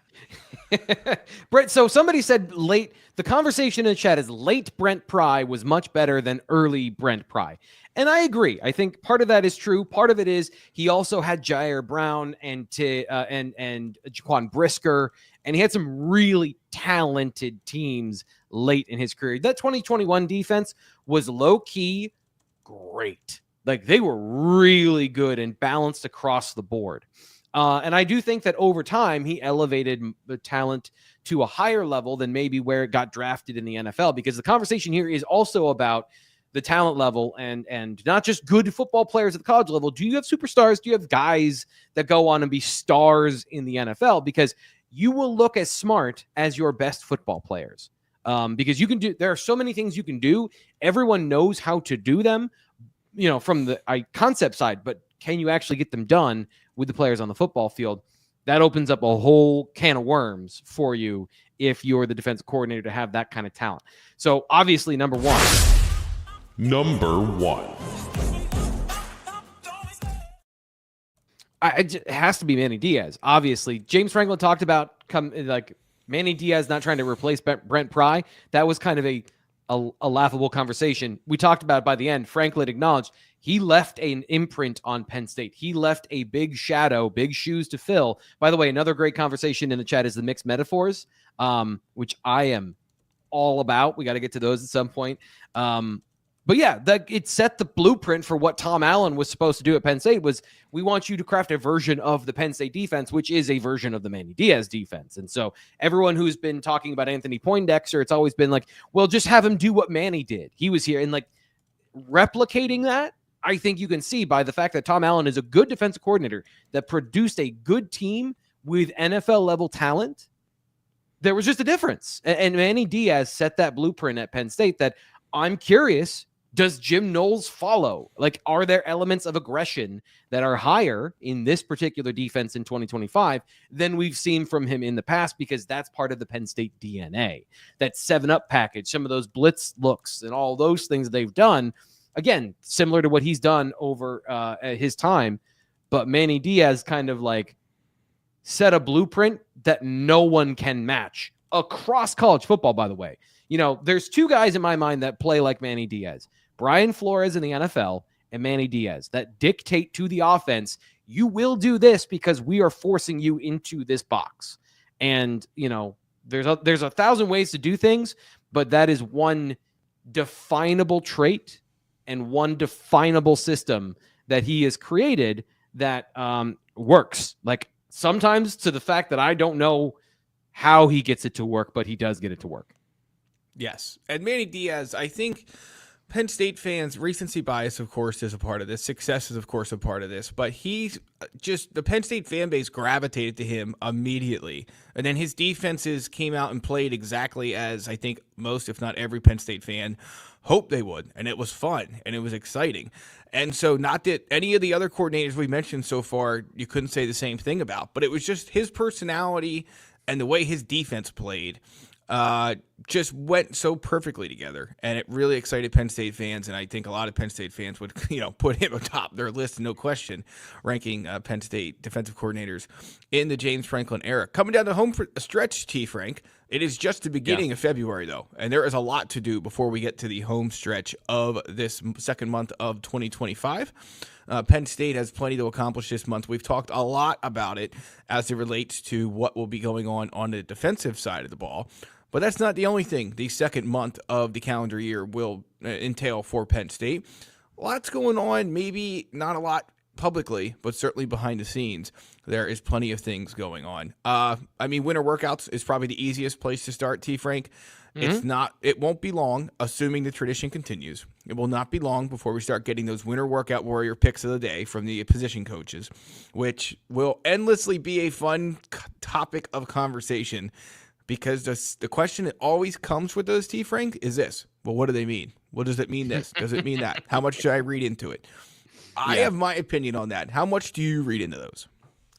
Brent. So somebody said late. The conversation in the chat is late Brent Pry was much better than early Brent Pry. And I agree. I think part of that is true. Part of it is he also had Jair Brown and Jaquan Brisker, and he had some really talented teams late in his career. That 2021 defense was low-key great. Like they were really good and balanced across the board. And I do think that over time, he elevated the talent to a higher level than maybe where it got drafted in the NFL, because the conversation here is also about the talent level and not just good football players at the college level. Do you have superstars? Do you have guys that go on and be stars in the NFL? Because you will look as smart as your best football players. Because there are so many things you can do. Everyone knows how to do them, from the concept side, but can you actually get them done with the players on the football field. That opens up a whole can of worms for you if you're the defensive coordinator to have that kind of talent. So obviously, number one. It has to be Manny Diaz. Obviously, James Franklin talked about Manny Diaz not trying to replace Brent Pry. That was kind of a laughable conversation. We talked about it by the end. Franklin acknowledged he left an imprint on Penn State. He left a big shadow, big shoes to fill. By the way, another great conversation in the chat is the mixed metaphors, which I am all about. We got to get to those at some point. But yeah, it set the blueprint for what Tom Allen was supposed to do at Penn State. Was we want you to craft a version of the Penn State defense, which is a version of the Manny Diaz defense. And so everyone who's been talking about Anthony Poindexter, it's always been like, well, just have him do what Manny did. He was here. And like replicating that, I think you can see by the fact that Tom Allen is a good defensive coordinator that produced a good team with NFL level talent. There was just a difference. And Manny Diaz set that blueprint at Penn State that I'm curious, does Jim Knowles follow? Like, are there elements of aggression that are higher in this particular defense in 2025 than we've seen from him in the past? Because that's part of the Penn State DNA. That 7-up package, some of those blitz looks and all those things they've done, again, similar to what he's done over his time. But Manny Diaz kind of like set a blueprint that no one can match across college football, by the way. You know, there's two guys in my mind that play like Manny Diaz. Brian Flores in the NFL and Manny Diaz that dictate to the offense, you will do this because we are forcing you into this box. And, you know, there's a 1,000 ways to do things, but that is one definable trait and one definable system that he has created that works. Like sometimes to the fact that I don't know how he gets it to work, but he does get it to work. Yes. And Manny Diaz, I think Penn State fans, recency bias, of course, is a part of this. Success is, of course, a part of this. But he's just, the Penn State fan base gravitated to him immediately. And then his defenses came out and played exactly as I think most, if not every Penn State fan hoped they would. And it was fun and it was exciting. And so not that any of the other coordinators we mentioned so far, you couldn't say the same thing about, but it was just his personality and the way his defense played just went so perfectly together, and it really excited Penn State fans, and I think a lot of Penn State fans would, put him atop their list, no question, ranking Penn State defensive coordinators in the James Franklin era. Coming down the home stretch, T. Frank, it is just the beginning of February, though, and there is a lot to do before we get to the home stretch of this second month of 2025. Penn State has plenty to accomplish this month. We've talked a lot about it as it relates to what will be going on the defensive side of the ball. But that's not the only thing the second month of the calendar year will entail for Penn State. Lots going on, maybe not a lot publicly, but certainly behind the scenes, there is plenty of things going on. Winter workouts is probably the easiest place to start, T. Frank. It won't be long, assuming the tradition continues. It will not be long before we start getting those winter workout warrior picks of the day from the position coaches, which will endlessly be a fun topic of conversation. Because the question that always comes with those, T. Frank, is this. Well, what do they mean? What does it mean this? Does it mean that? How much should I read into it? I have my opinion on that. How much do you read into those?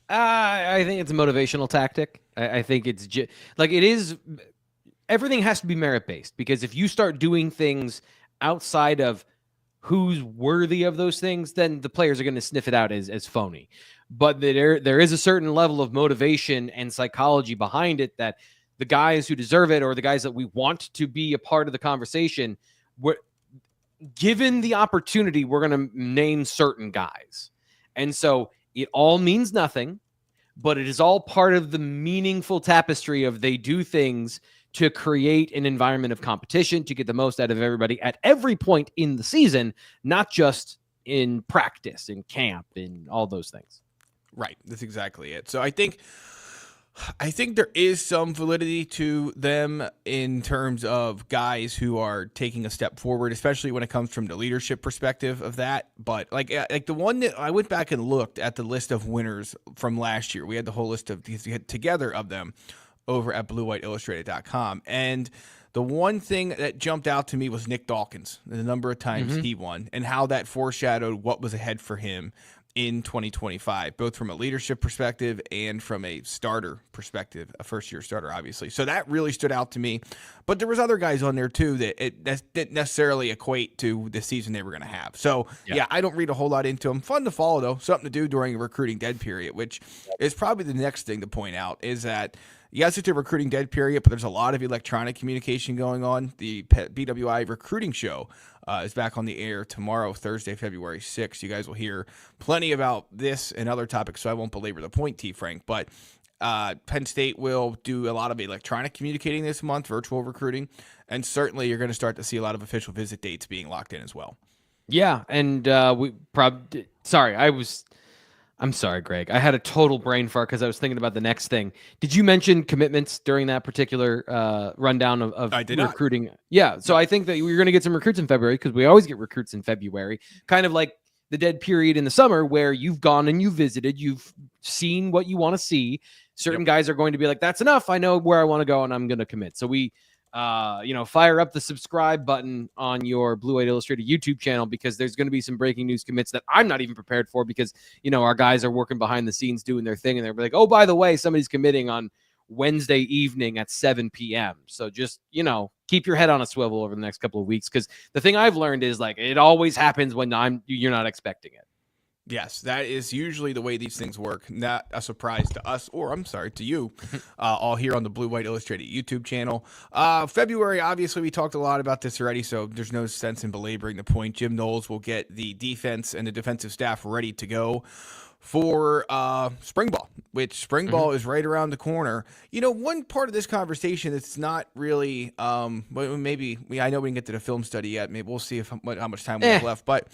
I think it's a motivational tactic. I think it's it is. Everything has to be merit-based, because if you start doing things outside of who's worthy of those things, then the players are going to sniff it out as phony. But there is a certain level of motivation and psychology behind it that the guys who deserve it, or the guys that we want to be a part of the conversation, given the opportunity, we're going to name certain guys. And so it all means nothing, but it is all part of the meaningful tapestry of they do things to create an environment of competition, to get the most out of everybody at every point in the season, not just in practice, in camp, in all those things. Right. That's exactly it. So I think there is some validity to them in terms of guys who are taking a step forward, especially when it comes from the leadership perspective of that. But like the one that I went back and looked at the list of winners from last year, we had the whole list of these together of them over at BlueWhiteIllustrated.com. And the one thing that jumped out to me was Nick Dawkins, the number of times he won, and how that foreshadowed what was ahead for him in 2025, both from a leadership perspective and from a starter perspective, a first-year starter, obviously. So that really stood out to me. But there was other guys on there, too, that didn't necessarily equate to the season they were going to have. So, yeah, I don't read a whole lot into them. Fun to follow, though. Something to do during a recruiting dead period, which is probably the next thing to point out, is that yes, it's a recruiting dead period, but there's a lot of electronic communication going on. The BWI recruiting show is back on the air tomorrow, Thursday, February 6th. You guys will hear plenty about this and other topics, so I won't belabor the point, T. Frank. But Penn State will do a lot of electronic communicating this month, virtual recruiting, and certainly you're going to start to see a lot of official visit dates being locked in as well. Yeah, and we probably – I'm sorry, Greg. I had a total brain fart because I was thinking about the next thing. Did you mention commitments during that particular rundown of recruiting? Not. Yeah, so I think that we're going to get some recruits in February because we always get recruits in February, kind of like the dead period in the summer where you've gone and you visited, you've seen what you want to see. Certain guys are going to be like, that's enough. I know where I want to go and I'm going to commit. So we fire up the subscribe button on your Blue White Illustrated YouTube channel because there's going to be some breaking news commits that I'm not even prepared for because, our guys are working behind the scenes doing their thing and they're like, oh, by the way, somebody's committing on Wednesday evening at 7 p.m. So just, keep your head on a swivel over the next couple of weeks because the thing I've learned is like it always happens when you're not expecting it. Yes, that is usually the way these things work. Not a surprise to us, or I'm sorry, to you, all here on the Blue White Illustrated YouTube channel. February, obviously, we talked a lot about this already, so there's no sense in belaboring the point. Jim Knowles will get the defense and the defensive staff ready to go for spring ball, which spring ball is right around the corner. One part of this conversation that's not really, maybe I know we didn't get to the film study yet. Maybe we'll see how much time we have left, but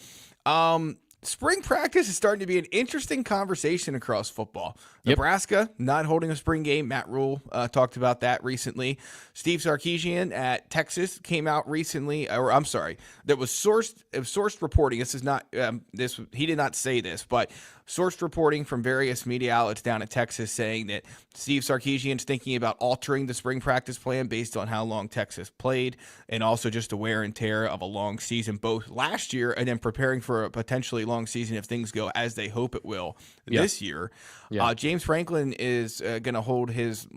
spring practice is starting to be an interesting conversation across football. Nebraska not holding a spring game. Matt Rule talked about that recently. Steve Sarkisian at Texas came out recently, or I'm sorry, that was sourced reporting. This is not he did not say this, but sourced reporting from various media outlets down at Texas saying that Steve Sarkisian's thinking about altering the spring practice plan based on how long Texas played and also just the wear and tear of a long season both last year and then preparing for a potentially long season if things go as they hope it will this year. James Franklin is going to hold his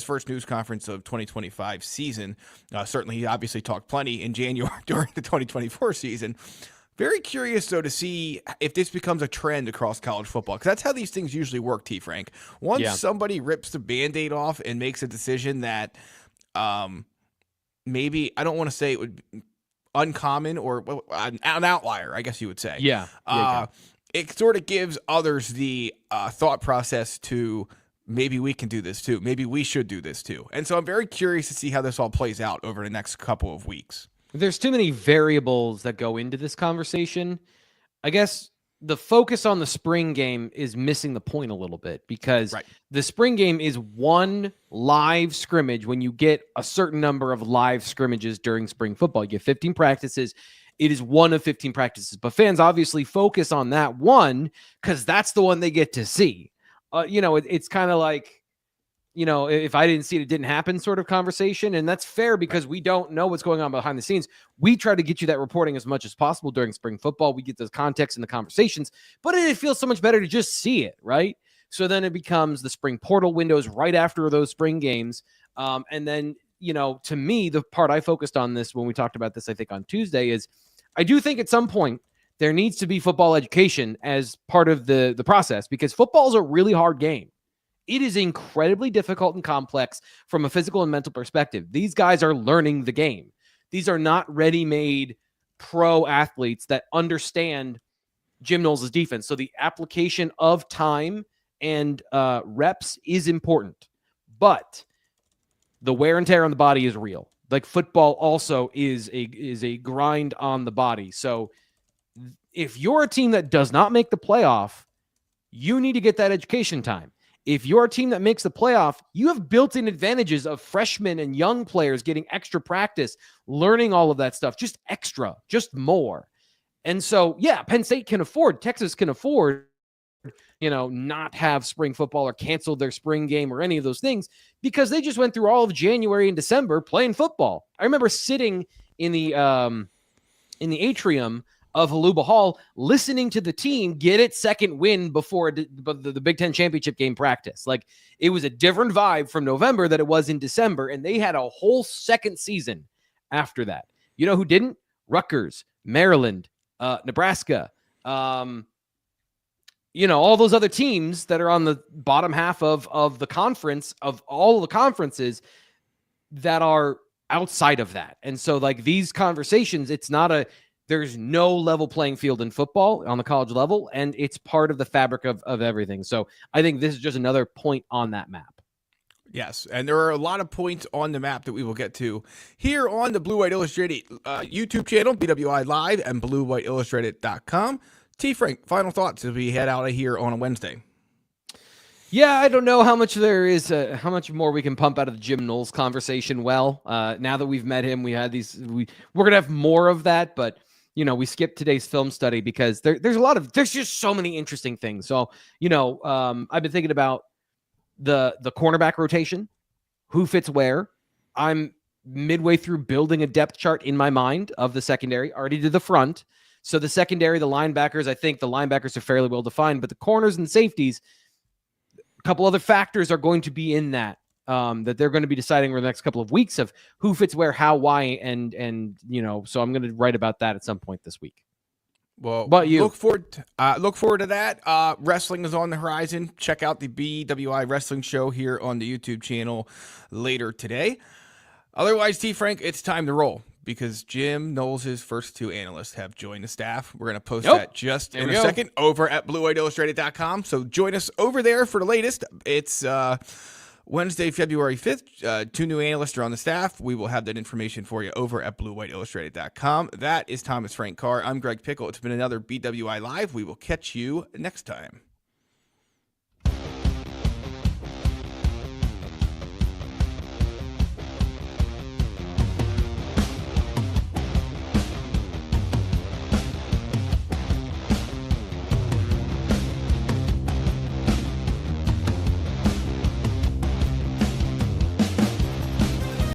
first news conference of 2025 season. Certainly, he obviously talked plenty in January during the 2024 season. Very curious, though, to see if this becomes a trend across college football, because that's how these things usually work, T. Frank. Once somebody rips the Band-Aid off and makes a decision that maybe, I don't want to say it would be uncommon or an outlier, I guess you would say. It sort of gives others the thought process to maybe we can do this too. Maybe we should do this too. And so I'm very curious to see how this all plays out over the next couple of weeks. There's too many variables that go into this conversation. I guess the focus on the spring game is missing the point a little bit because the spring game is one live scrimmage when you get a certain number of live scrimmages during spring football. You get 15 practices. It is one of 15 practices, but fans obviously focus on that one because that's the one they get to see. It's kind of like, if I didn't see it, it didn't happen sort of conversation. And that's fair because we don't know what's going on behind the scenes. We try to get you that reporting as much as possible during spring football. We get the context and the conversations, but it feels so much better to just see it, right? So then it becomes the spring portal windows right after those spring games. And then, to me, the part I focused on this when we talked about this, I think on Tuesday, is I do think at some point there needs to be football education as part of the process because football is a really hard game. It is incredibly difficult and complex from a physical and mental perspective. These guys are learning the game. These are not ready-made pro athletes that understand Jim Knowles' defense. So the application of time and reps is important. But the wear and tear on the body is real. Like football also is a grind on the body. So if you're a team that does not make the playoff, you need to get that education time. If you're a team that makes the playoff, you have built-in advantages of freshmen and young players getting extra practice, learning all of that stuff, just extra, just more. And so, Penn State can afford, Texas can afford, not have spring football or cancel their spring game or any of those things because they just went through all of January and December playing football. I remember sitting in the atrium of Haluba Hall, listening to the team get its second win before the Big Ten championship game practice. Like, it was a different vibe from November that it was in December, and they had a whole second season after that. You know who didn't? Rutgers, Maryland, Nebraska, all those other teams that are on the bottom half of the conference, of all the conferences that are outside of that. And so, like, these conversations, there's no level playing field in football on the college level, and it's part of the fabric of everything. So I think this is just another point on that map. Yes, and there are a lot of points on the map that we will get to here on the Blue White Illustrated YouTube channel, BWI Live, and BlueWhiteIllustrated.com. T. Frank, final thoughts as we head out of here on a Wednesday. Yeah, I don't know how much there is, how much more we can pump out of the Jim Knowles conversation. Well, now that we've met him, we had we're going to have more of that, but we skipped today's film study because there's just so many interesting things. So, I've been thinking about the cornerback rotation, who fits where. I'm midway through building a depth chart in my mind of the secondary, already to the front. So the secondary, the linebackers, I think the linebackers are fairly well defined, but the corners and safeties, a couple other factors are going to be in that they're going to be deciding over the next couple of weeks of who fits where, how, why, and so I'm going to write about that at some point this week. Well, but you look forward to that. Wrestling is on the horizon. Check out the BWI Wrestling Show here on the YouTube channel later today. Otherwise, T. Frank, it's time to roll because Jim Knowles' first two analysts have joined the staff. We're going to post that just in a second over at BlueWhiteIllustrated.com. So join us over there for the latest. It's Wednesday, February 5th. Two new analysts are on the staff. We will have that information for you over at BlueWhiteIllustrated.com. That is Thomas Frank Carr. I'm Greg Pickel. It's been another BWI Live. We will catch you next time.